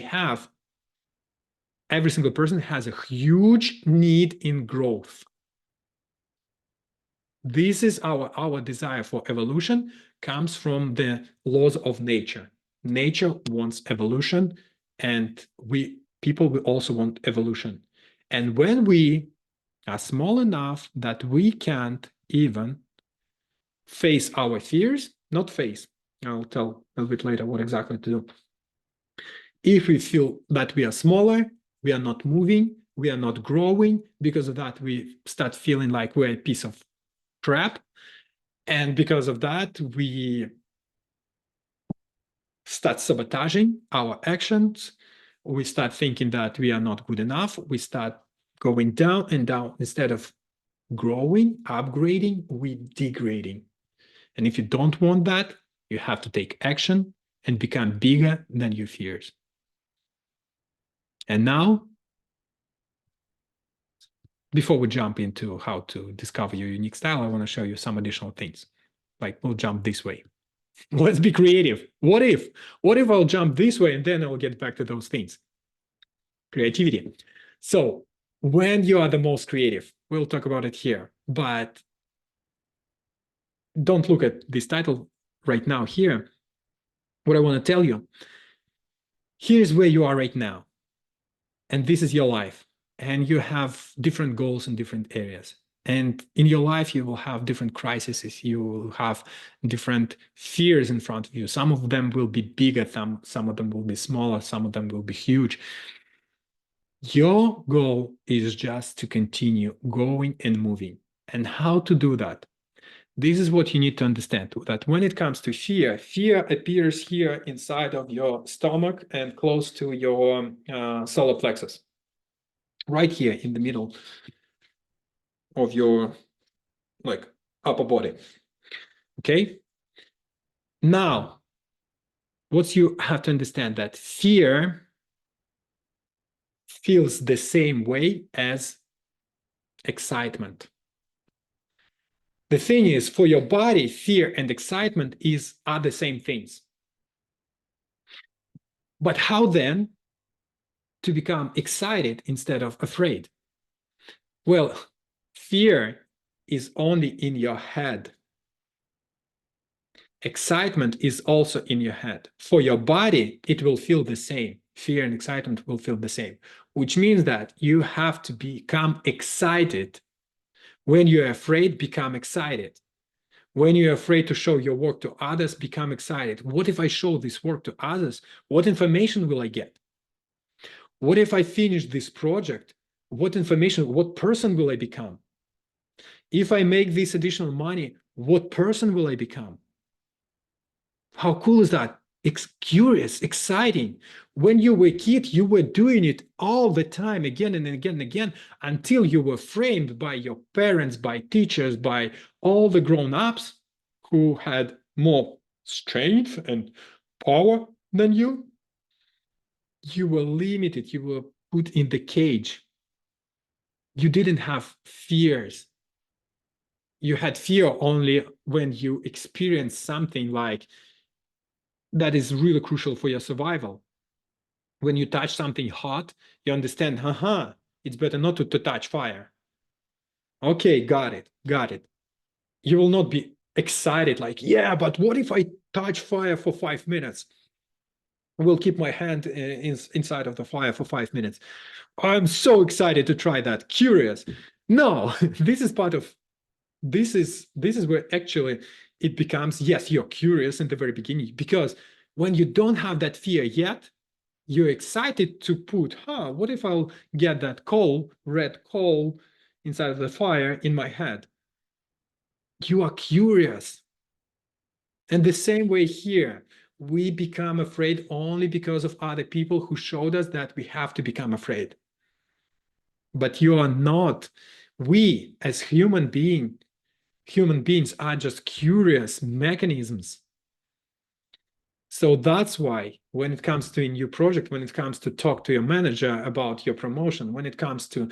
A: every single person has a huge need in growth. This is our desire for evolution comes from the laws of nature. Nature wants evolution, and people will also want evolution. And when we are small enough that we can't even face our fears, not face, I'll tell a little bit later what exactly to do. If we feel that we are smaller, we are not moving, we are not growing, because of that, we start feeling like we're a piece of crap. And because of that, we start sabotaging our actions. We start thinking that we are not good enough. We start going down and down. Instead of growing, upgrading, we degrading. And if you don't want that, you have to take action and become bigger than your fears. And now, before we jump into how to discover your unique style, I want to show you some additional things. We'll jump this way. Let's be creative. What if I'll jump this way and then I'll get back to those things? Creativity. So when you are the most creative, we'll talk about it here, but don't look at this title right now here. What I want to tell you, here's where you are right now. And this is your life. And you have different goals in different areas. And in your life, you will have different crises. You will have different fears in front of you. Some of them will be bigger, some of them will be smaller, some of them will be huge. Your goal is just to continue going and moving. And how to do that? This is what you need to understand, that when it comes to fear, fear appears here inside of your stomach and close to your solar plexus, right here in the middle of your upper body. Okay? Now, what you have to understand that fear feels the same way as excitement. The thing is, for your body, fear and excitement are the same things. But how then to become excited instead of afraid? Well, fear is only in your head. Excitement is also in your head. For your body, it will feel the same. Fear and excitement will feel the same, which means that you have to become excited. When you're afraid, become excited. When you're afraid to show your work to others, become excited. What if I show this work to others? What information will I get? What if I finish this project? What person will I become? If I make this additional money, what person will I become? How cool is that? It's curious, exciting. When you were a kid, you were doing it all the time, again and again and again, until you were framed by your parents, by teachers, by all the grown-ups who had more strength and power than you, you were limited, you were put in the cage. You didn't have fears. You had fear only when you experienced something like that is really crucial for your survival. When you touch something hot, you understand, haha, it's better not to touch fire. Okay, got it, got it. You will not be excited like, yeah, but what if I touch fire for 5 minutes? I will keep my hand inside of the fire for 5 minutes. I'm so excited to try that. Curious. No, this is part of this is where actually it becomes, yes, you're curious in the very beginning, because when you don't have that fear yet, you're excited to put, what if I'll get that coal, red coal inside of the fire in my head? You are curious. And the same way here, we become afraid only because of other people who showed us that we have to become afraid. But you are not. We, as human beings are just curious mechanisms. So that's why when it comes to a new project, when it comes to talk to your manager about your promotion, when it comes to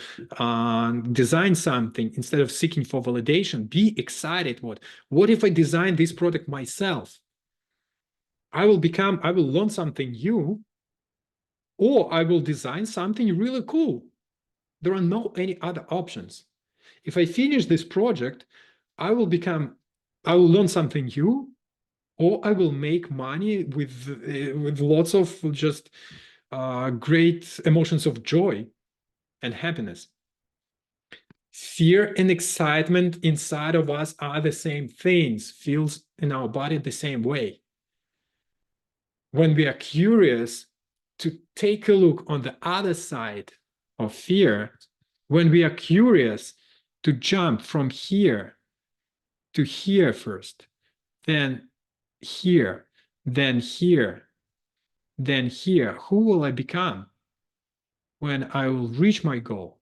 A: design something, instead of seeking for validation, be excited. What if I design this product myself? I will learn something new, or I will design something really cool. There are no any other options. If I finish this project, I will learn something new, or I will make money with lots of just great emotions of joy and happiness. Fear and excitement inside of us are the same things, feels in our body the same way. When we are curious to take a look on the other side of fear, when we are curious to jump from here to here first, then here, then here, then here, who will I become when I will reach my goal?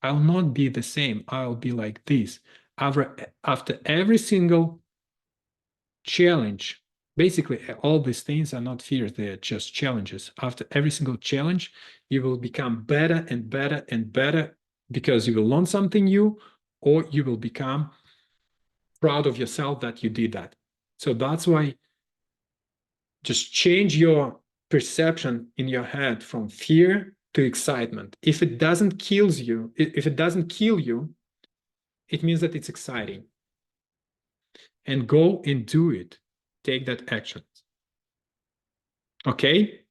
A: I'll not be the same. I'll be like this. After every single challenge, basically all these things are not fears, they're just challenges. After every single challenge, you will become better and better and better, because you will learn something new, or you will become proud of yourself that you did that. So that's why just change your perception in your head from fear to excitement. If it doesn't kill you, it means that it's exciting. And go and do it. Take that action. Okay?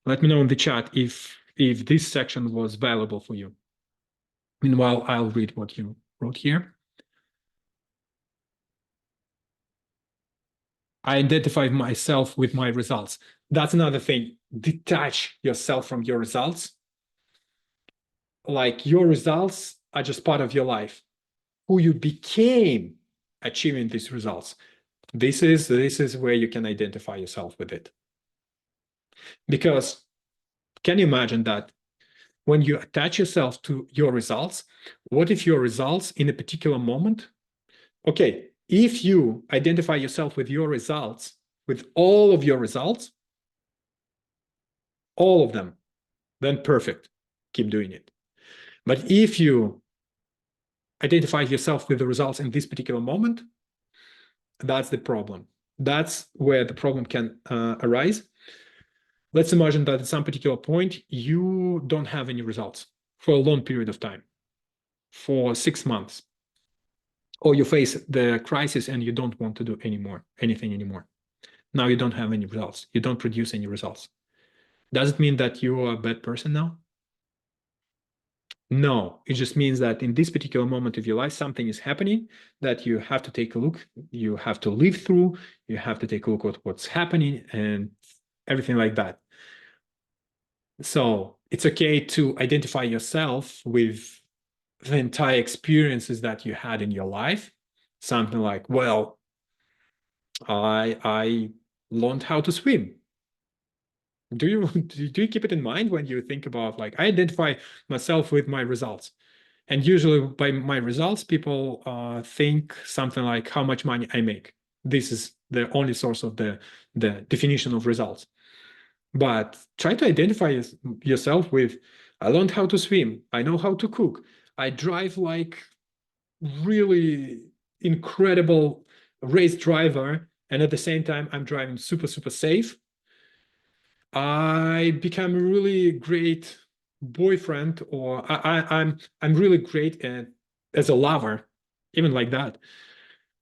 A: Let me know in the chat if this section was valuable for you. Meanwhile, I'll read what you wrote here. I identify myself with my results. That's another thing. Detach yourself from your results. Like, your results are just part of your life. Who you became achieving these results. This is where you can identify yourself with it. Because can you imagine that when you attach yourself to your results, what if your results in a particular moment? Okay, if you identify yourself with your results, with all of your results, all of them, then perfect. Keep doing it. But if you identify yourself with the results in this particular moment, that's the problem. That's where the problem can arise. Let's imagine that at some particular point, you don't have any results for a long period of time, for 6 months, or you face the crisis and you don't want to do anything anymore. Now you don't have any results. You don't produce any results. Does it mean that you are a bad person now? No, it just means that in this particular moment of your life, something is happening that you have to take a look, you have to live through, you have to take a look at what's happening and everything like that. So it's okay to identify yourself with the entire experiences that you had in your life. Something like, well, I learned how to swim. Do you keep it in mind when you think about, like, I identify myself with my results? And usually by my results, people think something like how much money I make. This is the only source of the definition of results. But try to identify yourself with, I learned how to swim, I know how to cook, I drive like really incredible race driver, and at the same time I'm driving super safe. I become a really great boyfriend, or I'm really great as a lover, even like that.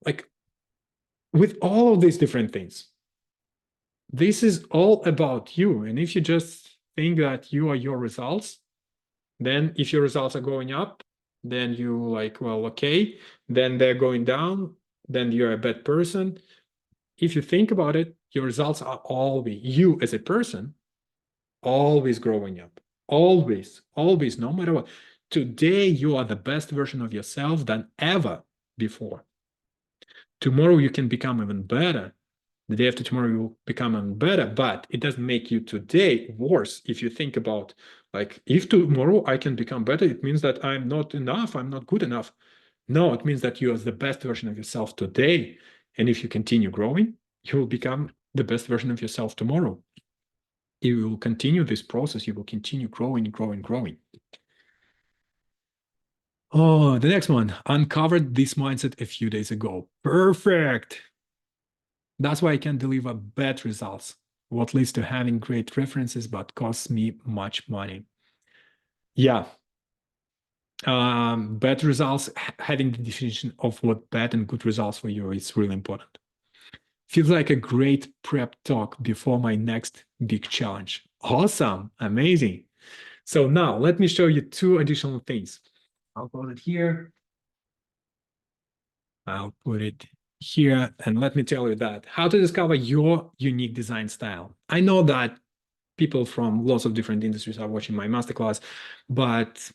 A: Like with all of these different things, this is all about you. And if you just think that you are your results, then if your results are going up, then you like, well, okay, then they're going down, then you're a bad person. If you think about it, your results are always, you as a person, always growing up. Always, no matter what. Today, you are the best version of yourself than ever before. Tomorrow, you can become even better. The day after tomorrow, you will become even better, but it doesn't make you today worse. If you think about, like, if tomorrow I can become better, it means that I'm not enough, I'm not good enough. No, it means that you are the best version of yourself today. And if you continue growing, you will become the best version of yourself tomorrow. You will continue this process, you will continue growing. Oh, the next one, uncovered this mindset a few days ago. Perfect. That's why I can deliver bad results. What leads to having great references but costs me much money. Yeah. Bad results, having the definition of what bad and good results for you is really important. Feels like a great prep talk before my next big challenge. Awesome. Amazing. So now let me show you two additional things. I'll put it here. I'll put it here. And let me tell you that how to discover your unique design style. I know that people from lots of different industries are watching my masterclass, but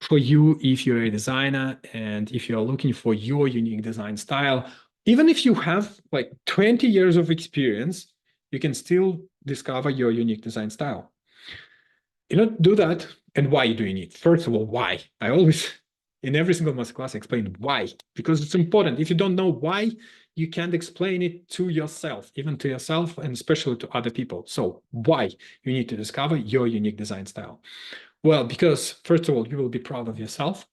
A: for you, if you're a designer and if you're looking for your unique design style, even if you have like 20 years of experience, you can still discover your unique design style. Do that. And why are you doing it? First of all, why? I always, in every single masterclass, explain why, because it's important. If you don't know why, you can't explain it to yourself, even to yourself, and especially to other people. So why you need to discover your unique design style? Well, because first of all, you will be proud of yourself.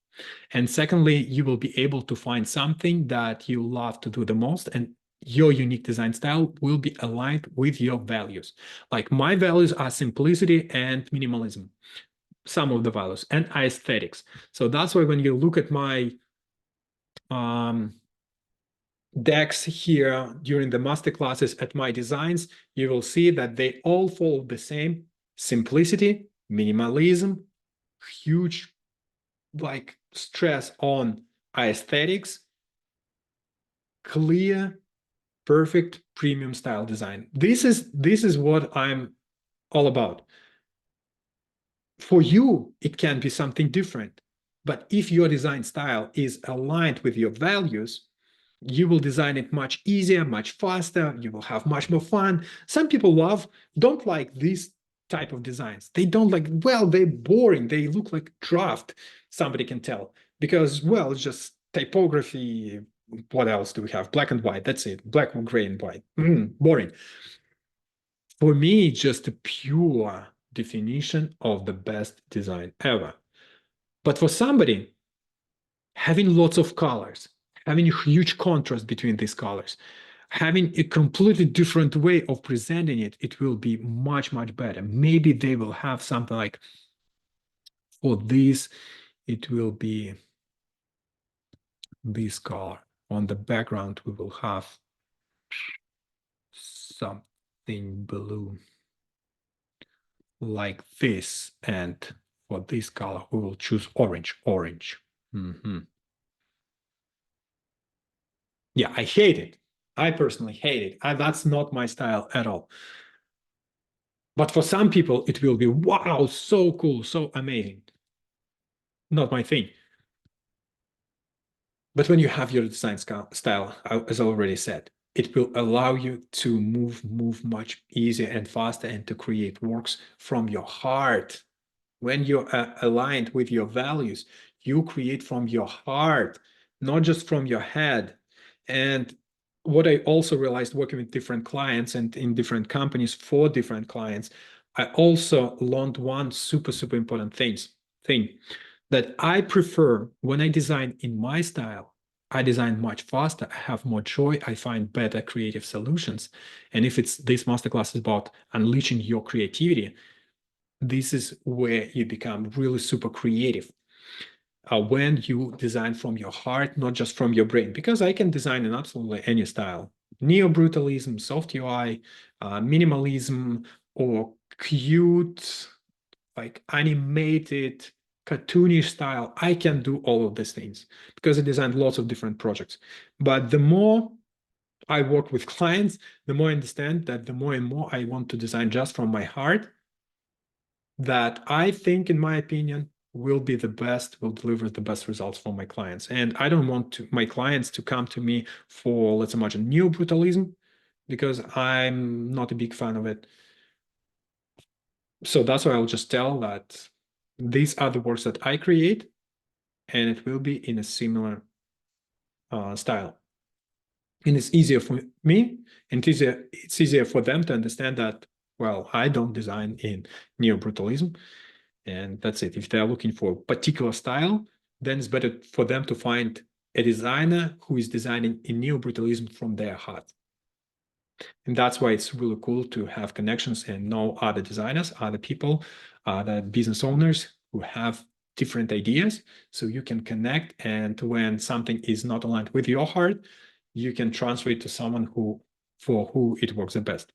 A: And secondly, you will be able to find something that you love to do the most, and your unique design style will be aligned with your values. Like my values are simplicity and minimalism, some of the values, and aesthetics. So that's why when you look at my decks here during the master classes at my designs, you will see that they all follow the same simplicity, minimalism, huge like stress on aesthetics, clear, perfect premium style design. This is what I'm all about. For you, it can be something different, but if your design style is aligned with your values, you will design it much easier, much faster. You will have much more fun. Some people don't like these type of designs. They don't like, well, they're boring. They look like draft. Somebody can tell because, well, it's just typography. What else do we have? Black and white. That's it. Black, gray, and white. Boring. For me, it's just a pure definition of the best design ever. But for somebody, having lots of colors, having a huge contrast between these colors, having a completely different way of presenting it, it will be much better. Maybe they will have something like, for this, it will be this color. On the background, we will have something blue like this. And for this color, we will choose orange. Yeah, I hate it. I personally hate it. That's not my style at all. But for some people, it will be, wow, so cool, so amazing. Not my thing. But when you have your design style, as I already said, it will allow you to move much easier and faster and to create works from your heart. When you're aligned with your values, you create from your heart, not just from your head. And what I also realized working with different clients and in different companies for different clients, I also learned one super, super important thing that I prefer when I design in my style. I design much faster, I have more joy, I find better creative solutions. And if it's this masterclass is about unleashing your creativity, this is where you become really super creative. When you design from your heart, not just from your brain, because I can design in absolutely any style. Neo-brutalism, soft UI, minimalism, or cute, like animated, cartoonish style. I can do all of these things because I designed lots of different projects. But the more I work with clients, the more I understand that the more and more I want to design just from my heart, that I think, in my opinion, will be the best, will deliver the best results for my clients. And I don't want my clients to come to me for, let's imagine, neo-brutalism, because I'm not a big fan of it. So that's why I'll just tell that these are the works that I create, and it will be in a similar style. And it's easier for me, and it's easier for them to understand that, well, I don't design in neo-brutalism. And that's it. If they're looking for a particular style, then it's better for them to find a designer who is designing in neo-brutalism from their heart. And that's why it's really cool to have connections and know other designers, other people, other business owners who have different ideas. So you can connect, and when something is not aligned with your heart, you can transfer it to someone for who it works the best.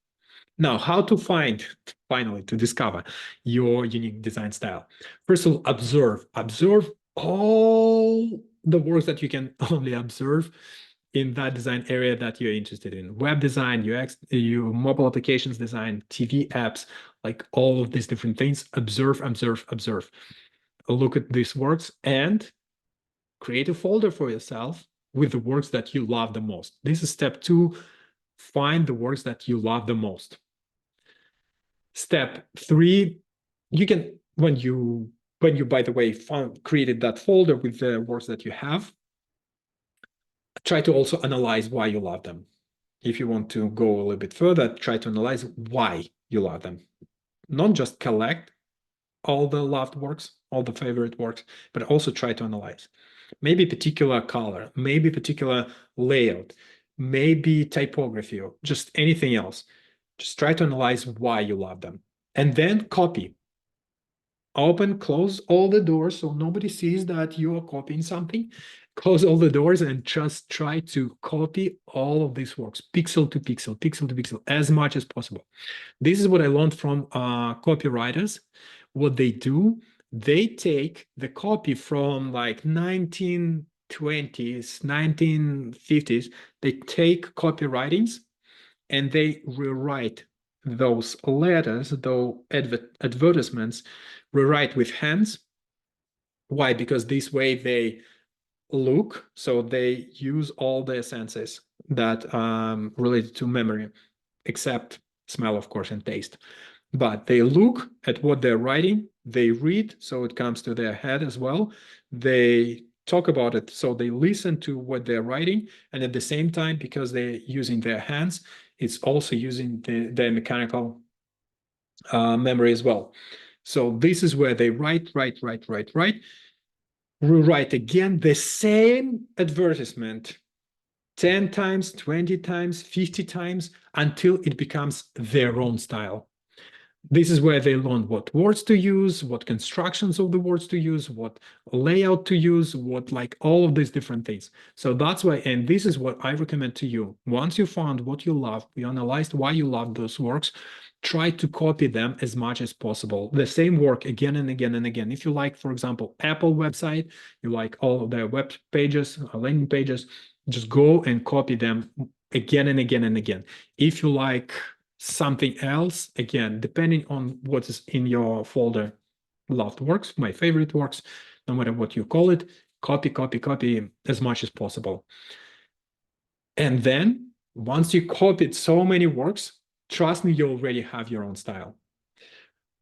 A: Now, how to find, finally, to discover your unique design style? First of all, observe all the works that you can only observe in that design area that you're interested in. Web design, UX, your mobile applications design, TV apps, like all of these different things. Observe. Look at these works and create a folder for yourself with the works that you love the most. This is step 2. Find the works that you love the most. Step 3, you can, when you by the way created that folder with the works that you have, try to also analyze why you love them. If you want to go a little bit further, try to analyze why you love them. Not just collect all the loved works, all the favorite works, but also try to analyze. Maybe particular color, maybe particular layout, maybe typography, or just anything else. Just try to analyze why you love them. And then copy. Open, close all the doors so nobody sees that you are copying something. Close all the doors and just try to copy all of these works, pixel to pixel, pixel to pixel, as much as possible. This is what I learned from copywriters. What they do, they take the copy from like 1920s, 1950s. They take copywritings and they rewrite those letters, those advertisements, rewrite with hands. Why? Because this way they look, so they use all their senses that related to memory, except smell, of course, and taste. But they look at what they're writing, they read, so it comes to their head as well. They talk about it, so they listen to what they're writing, and at the same time, because they're using their hands, it's also using their mechanical memory as well. So this is where they write, rewrite again the same advertisement 10 times, 20 times, 50 times, until it becomes their own style. This is where they learn what words to use, what constructions of the words to use, what layout to use, what like all of these different things. So that's why, and this is what I recommend to you. Once you found what you love, you analyzed why you love those works, try to copy them as much as possible. The same work again and again and again. If you like, for example, Apple website, you like all of their web pages, landing pages, just go and copy them again and again and again. If you like something else, again, depending on what is in your folder, loved works, my favorite works, no matter what you call it, copy as much as possible. And then once you copied so many works, trust me, you already have your own style.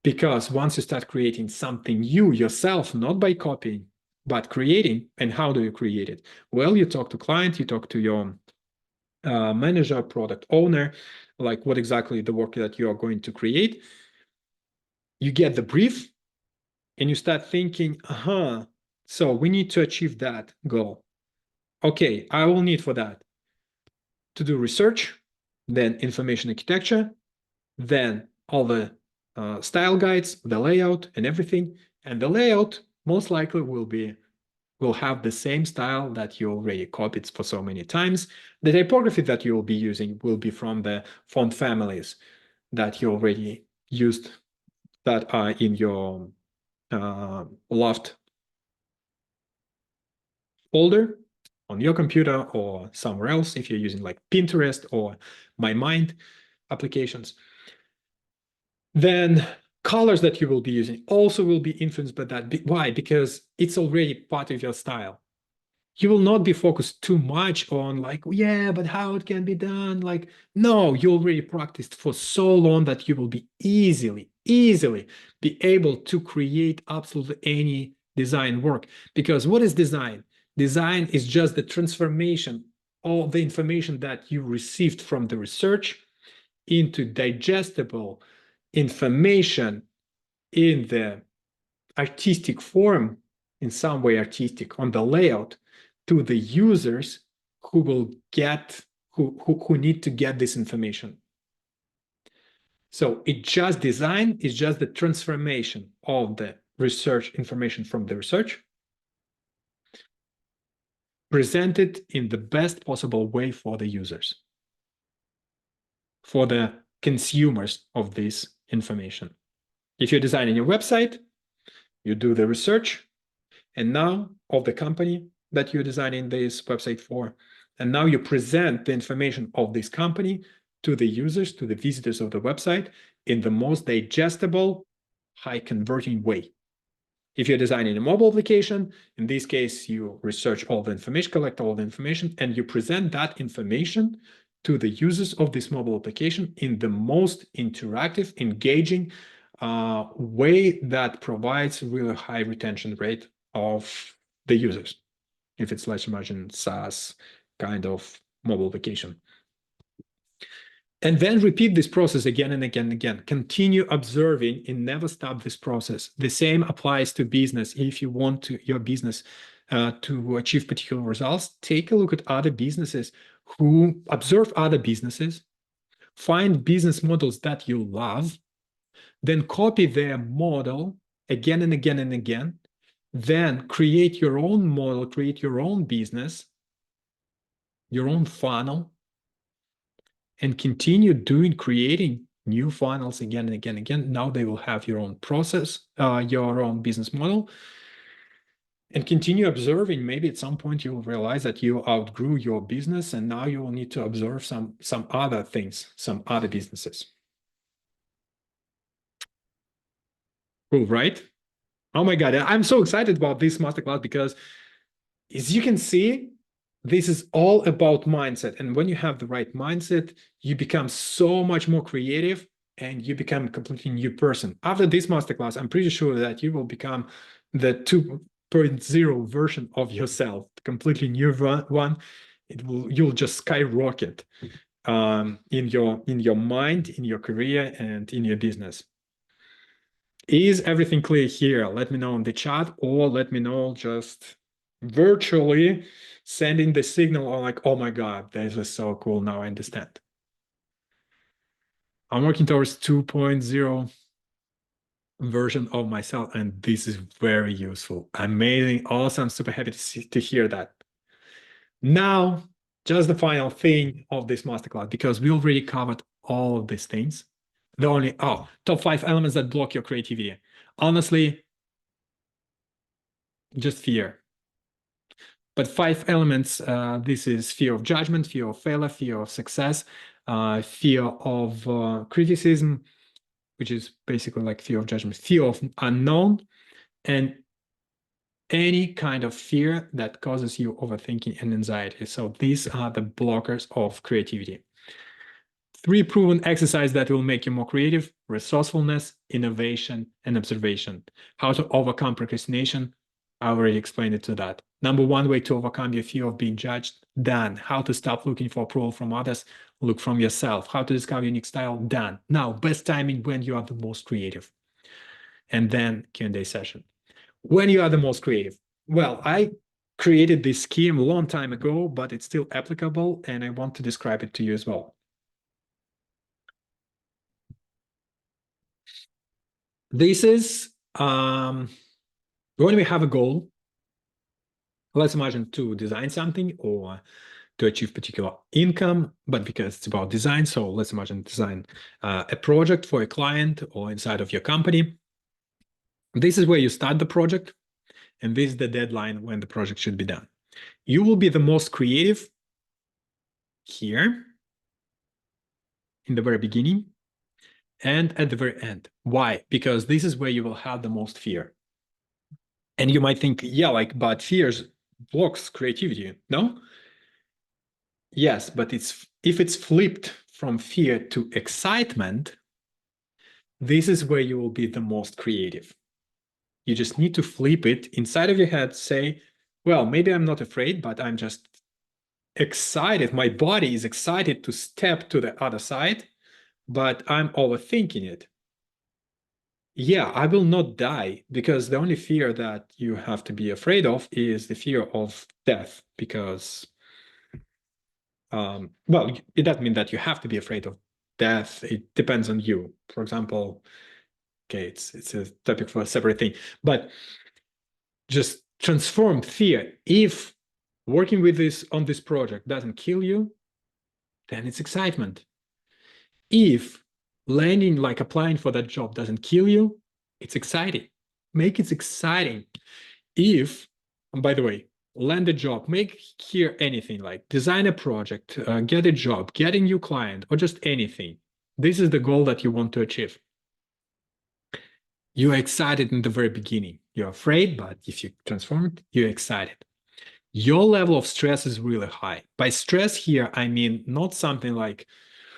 A: Because once you start creating something new yourself, not by copying, but creating, and how do you create it? Well, you talk to client, you talk to your manager, product owner, like what exactly the work that you are going to create. You get the brief and you start thinking, so we need to achieve that goal. Okay, I will need for that to do research, then information architecture, then all the style guides, the layout and everything. And the layout most likely will have the same style that you already copied for so many times. The typography that you will be using will be from the font families that you already used that are in your Loft folder on your computer or somewhere else if you're using like Pinterest or My Mind applications. Then colors that you will be using also will be influenced by that. Why? Because it's already part of your style. You will not be focused too much on like, yeah, but how it can be done. Like, no, you already practiced for so long that you will be easily be able to create absolutely any design work. Because what is design? Design is just the transformation of the information that you received from the research into digestible information in the artistic form, in some way artistic, on the layout to the users who will get, who need to get this information. So it just design is just the transformation of the research information from the research presented in the best possible way for the users, for the consumers of this information. If you're designing your website, you do the research, and now of the company that you're designing this website for, and now you present the information of this company to the users, to the visitors of the website in the most digestible, high converting way. If you're designing a mobile application, in this case, you research all the information, collect all the information, and you present that information to the users of this mobile application in the most interactive, engaging way that provides really high retention rate of the users, if it's, let's imagine, SaaS kind of mobile application. And then repeat this process again and again and again. Continue observing and never stop this process. The same applies to business. If you want your business to achieve particular results, take a look at other businesses, who observe other businesses, find business models that you love, then copy their model again and again and again, then create your own model, create your own business, your own funnel, and continue creating new funnels again and again and again. Now they will have your own process, your own business model, and continue observing. Maybe at some point you will realize that you outgrew your business and now you will need to observe some other things, some other businesses. Cool, right? Oh my God, I'm so excited about this masterclass because, as you can see, this is all about mindset. And when you have the right mindset, you become so much more creative and you become a completely new person. After this masterclass, I'm pretty sure that you will become the 2.0 version of yourself, completely new one. You'll just skyrocket in your mind, in your career, and in your business. Is everything clear here? Let me know in the chat, or let me know just virtually sending the signal on like, oh my God, this is so cool. Now I understand. I'm working towards 2.0 version of myself, and this is very useful. Amazing. Awesome. Super happy to hear that. Now, just the final thing of this masterclass, because we already covered all of these things. The only, top 5 elements that block your creativity. Honestly, just fear. But 5 elements, this is fear of judgment, fear of failure, fear of success, fear of criticism, which is basically like fear of judgment, fear of unknown, and any kind of fear that causes you overthinking and anxiety. So these are the blockers of creativity. 3 proven exercises that will make you more creative: resourcefulness, innovation, and observation. How to overcome procrastination. I already explained it to that. Number one way to overcome your fear of being judged, done. How to stop looking for approval from others, look from yourself. How to discover unique style, done. Now, best timing when you are the most creative. And then Q&A session. When you are the most creative. Well, I created this scheme a long time ago, but it's still applicable, and I want to describe it to you as well. This is when we have a goal. Let's imagine to design something or to achieve particular income, but because it's about design, so let's imagine design a project for a client or inside of your company. This is where you start the project, and this is the deadline when the project should be done. You will be the most creative here in the very beginning and at the very end. Why? Because this is where you will have the most fear. And you might think, yeah, like, but fears blocks creativity, no? Yes, but if it's flipped from fear to excitement, this is where you will be the most creative. You just need to flip it inside of your head, say, well, maybe I'm not afraid, but I'm just excited. My body is excited to step to the other side, but I'm overthinking it. Yeah, I will not die, because the only fear that you have to be afraid of is the fear of death, because well, it doesn't mean that you have to be afraid of death. It depends on you. For example, okay, it's a topic for a separate thing, but just transform fear. If working with this on this project doesn't kill you, then it's excitement. If landing, like applying for that job, doesn't kill you, it's exciting. Make it exciting. If, and by the way, land a job, make here anything like design a project, get a job, get a new client, or just anything. This is the goal that you want to achieve. You're excited in the very beginning. You're afraid, but if you transform it, you're excited. Your level of stress is really high. By stress here, I mean not something like,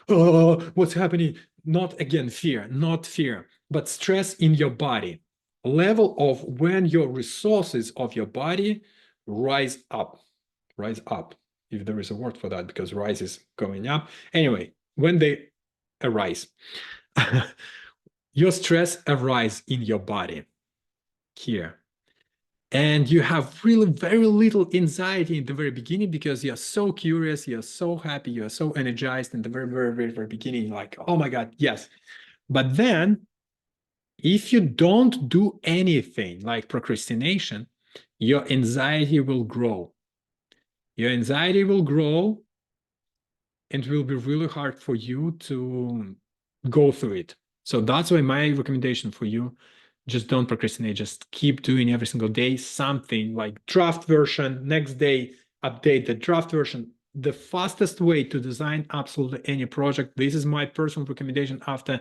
A: oh, what's happening? Not again, fear, not fear, but stress in your body. Level of when your resources of your body rise up, if there is a word for that, because rise is going up. Anyway, when they arise, your stress arise in your body here. And you have really very little anxiety in the very beginning, because you're so curious, you're so happy, you're so energized in the very, very, very, very beginning, like, oh my God, yes. But then if you don't do anything like procrastination, your anxiety will grow. Your anxiety will grow, and it will be really hard for you to go through it. So that's why my recommendation for you, just don't procrastinate. Just keep doing every single day something like draft version, next day, update the draft version. The fastest way to design absolutely any project, this is my personal recommendation after,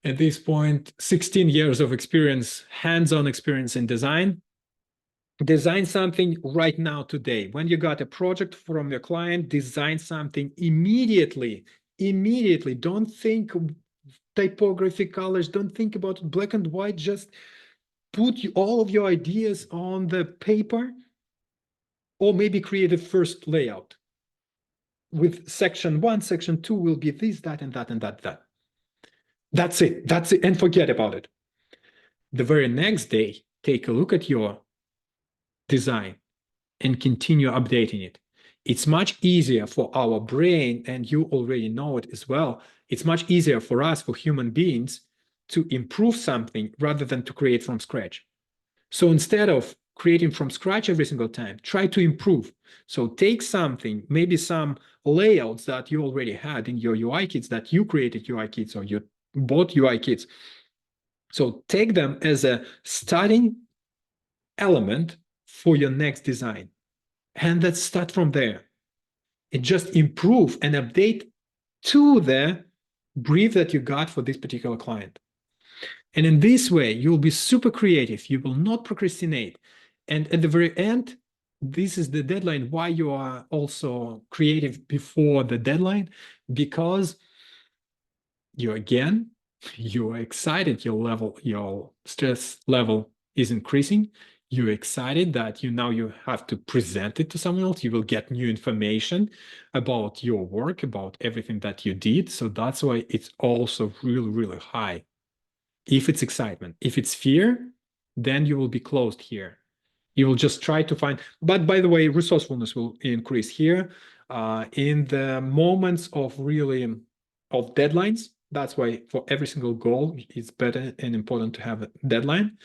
A: at this point, 16 years of experience, hands-on experience in design. Design something right now, today. When you got a project from your client, design something immediately. Immediately. Don't think typography, colors. Don't think about black and white. Just put all of your ideas on the paper, or maybe create a first layout. With section 1, section 2 will be this, that, and that, and that, that. That's it. That's it. And forget about it. The very next day, take a look at your design and continue updating it. It's much easier for our brain, and you already know it as well. It's much easier for us, for human beings, to improve something rather than to create from scratch. So instead of creating from scratch every single time, try to improve. So take something, maybe some layouts that you already had in your UI kits, that you created UI kits or you bought UI kits. So take them as a starting element for your next design. And let's start from there. And just improve and update to the brief that you got for this particular client. And in this way, you'll be super creative. You will not procrastinate. And at the very end, this is the deadline. Why you are also creative before the deadline? Because you, again, you are excited. Your stress level is increasing. You're excited that you have to present it to someone else. You will get new information about your work, about everything that you did. So that's why it's also really, really high. If it's excitement, if it's fear, then you will be closed here. You will just try to find, but by the way, resourcefulness will increase here. In the moments of really of deadlines, that's why for every single goal, it's better and important to have a deadline.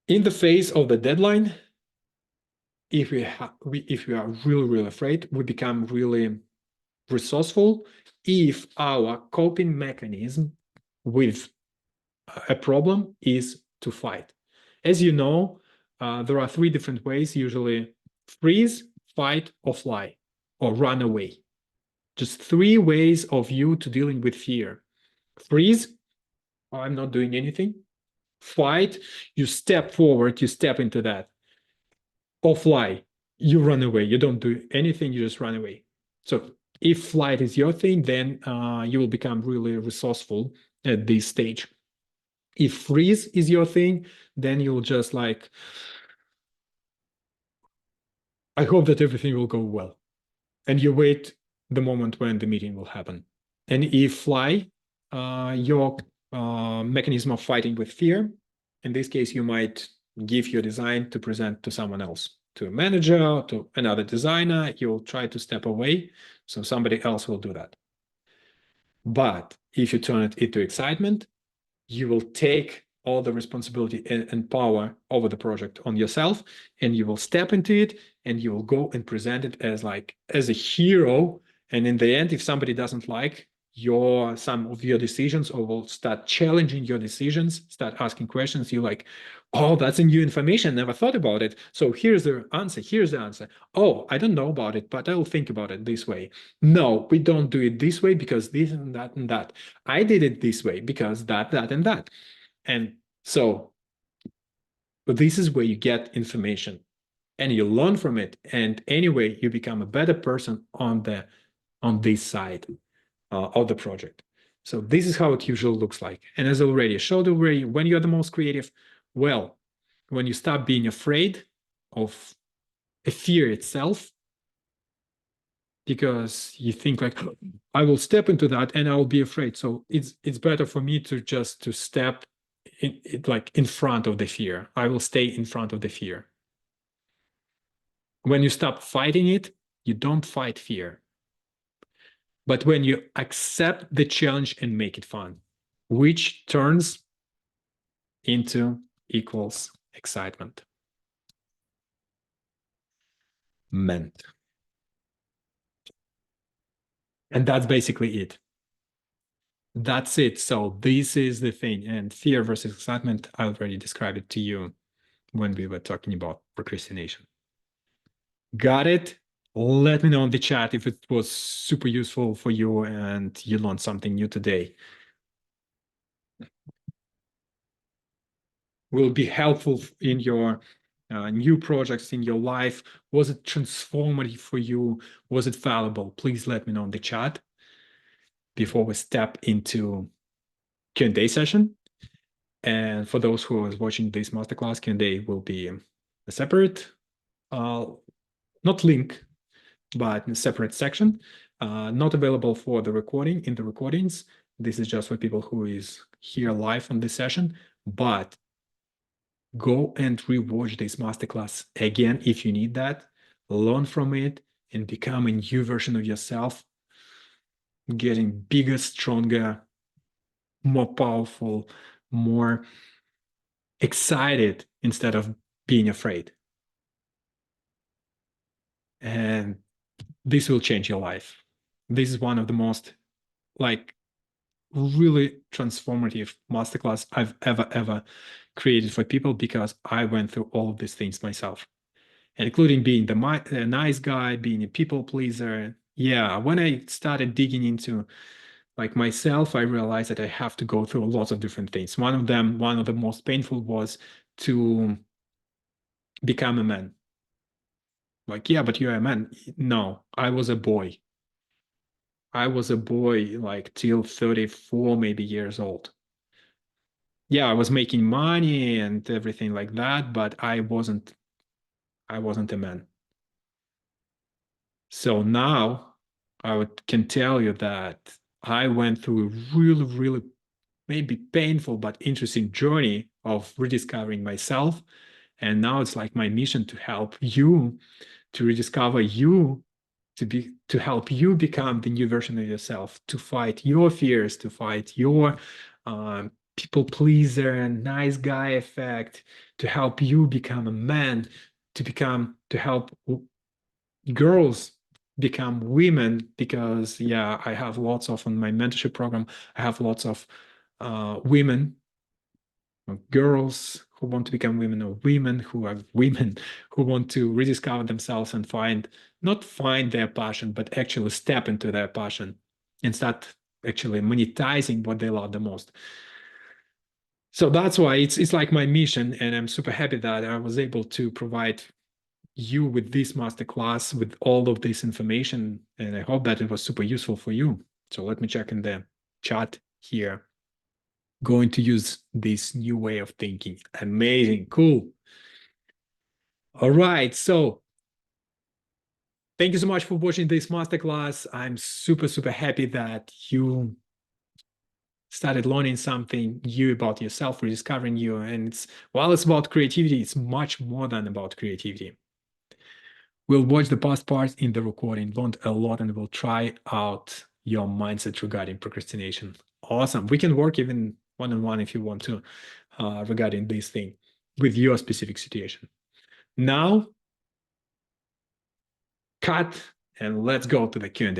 A: In the face of the deadline, if we are really afraid, we become really resourceful if our coping mechanism with a problem is to fight. As you know, there are three different ways, usually: freeze, fight, or fly, or run away. Just three ways of you to dealing with fear. Freeze, I'm not doing anything. Fight, you step forward, you step into that. Or fly, you run away. You don't do anything, you just run away. So if flight is your thing, then you will become really resourceful at this stage. If freeze is your thing, then you'll just like, I hope that everything will go well. And you wait the moment when the meeting will happen. And if fly, your mechanism of fighting with fear, in this case, you might give your design to present to someone else, to a manager, to another designer. You'll try to step away, so somebody else will do that. But if you turn it into excitement, you will take all the responsibility and power over the project on yourself, and you will step into it, and you will go and present it as a hero. And in the end, if somebody doesn't like some of your decisions, or will start challenging your decisions, start asking questions, you're like, oh, that's a new information, never thought about it, so here's the answer. Oh, I don't know about it, but I'll think about it this way. No, we don't do it this way because this and that and that. I did it this way because that and that. And so this is where you get information and you learn from it. And anyway, you become a better person on this side of the project. So this is how it usually looks like. And as I already showed when you're the most creative, well, when you stop being afraid of a fear itself, because you think like, I will step into that and I will be afraid. So it's better for me to step in front of the fear. I will stay in front of the fear. When you stop fighting it, you don't fight fear. But when you accept the challenge and make it fun, which turns into equals excitement. Meant. And that's basically it. That's it. So this is the thing. And fear versus excitement, I already described it to you when we were talking about procrastination. Got it? Let me know in the chat if it was super useful for you and you learned something new today. Will be helpful in your new projects in your life. Was it transformative for you? Was it valuable? Please let me know in the chat before we step into Q&A session. And for those who are watching this masterclass, Q&A will be a separate, not link, but in a separate section, not available for the recording in the recordings. This is just for people who is here live on this session, but go and rewatch this masterclass again if you need that, learn from it, and become a new version of yourself, getting bigger, stronger, more powerful, more excited instead of being afraid. And this will change your life. This is one of the most really transformative masterclass I've ever created for people, because I went through all of these things myself, including being the nice guy, being a people pleaser. Yeah, when I started digging into myself, I realized that I have to go through lots of different things. One of the most painful was to become a man. Yeah, but you're a man. No, I was a boy. I was a boy till 34 maybe years old. yeah, I was making money and everything like that, but I wasn't a man. So now can tell you that I went through a really, really maybe painful but interesting journey of rediscovering myself. And now it's like my mission to help you to rediscover you, to help you become the new version of yourself, to fight your fears, to fight your people pleaser and nice guy effect, to help you become a man, to help girls become women. Because yeah, I have lots of on my mentorship program, I have lots of women, girls who want to become women, or women who are women who want to rediscover themselves and not find their passion, but actually step into their passion and start actually monetizing what they love the most. So that's why it's like my mission, and I'm super happy that I was able to provide you with this masterclass with all of this information, and I hope that it was super useful for you. So let me check in the chat here. Going to use this new way of thinking. Amazing, cool. All right, so thank you so much for watching this masterclass. I'm super, super happy that you started learning something new about yourself, rediscovering you. And while it's about creativity, it's much more than about creativity. We'll watch the past parts in the recording, learn a lot, and we'll try out your mindset regarding procrastination. Awesome. We can work even one-on-one if you want to regarding this thing with your specific situation. Now, cut and let's go to the Q&A.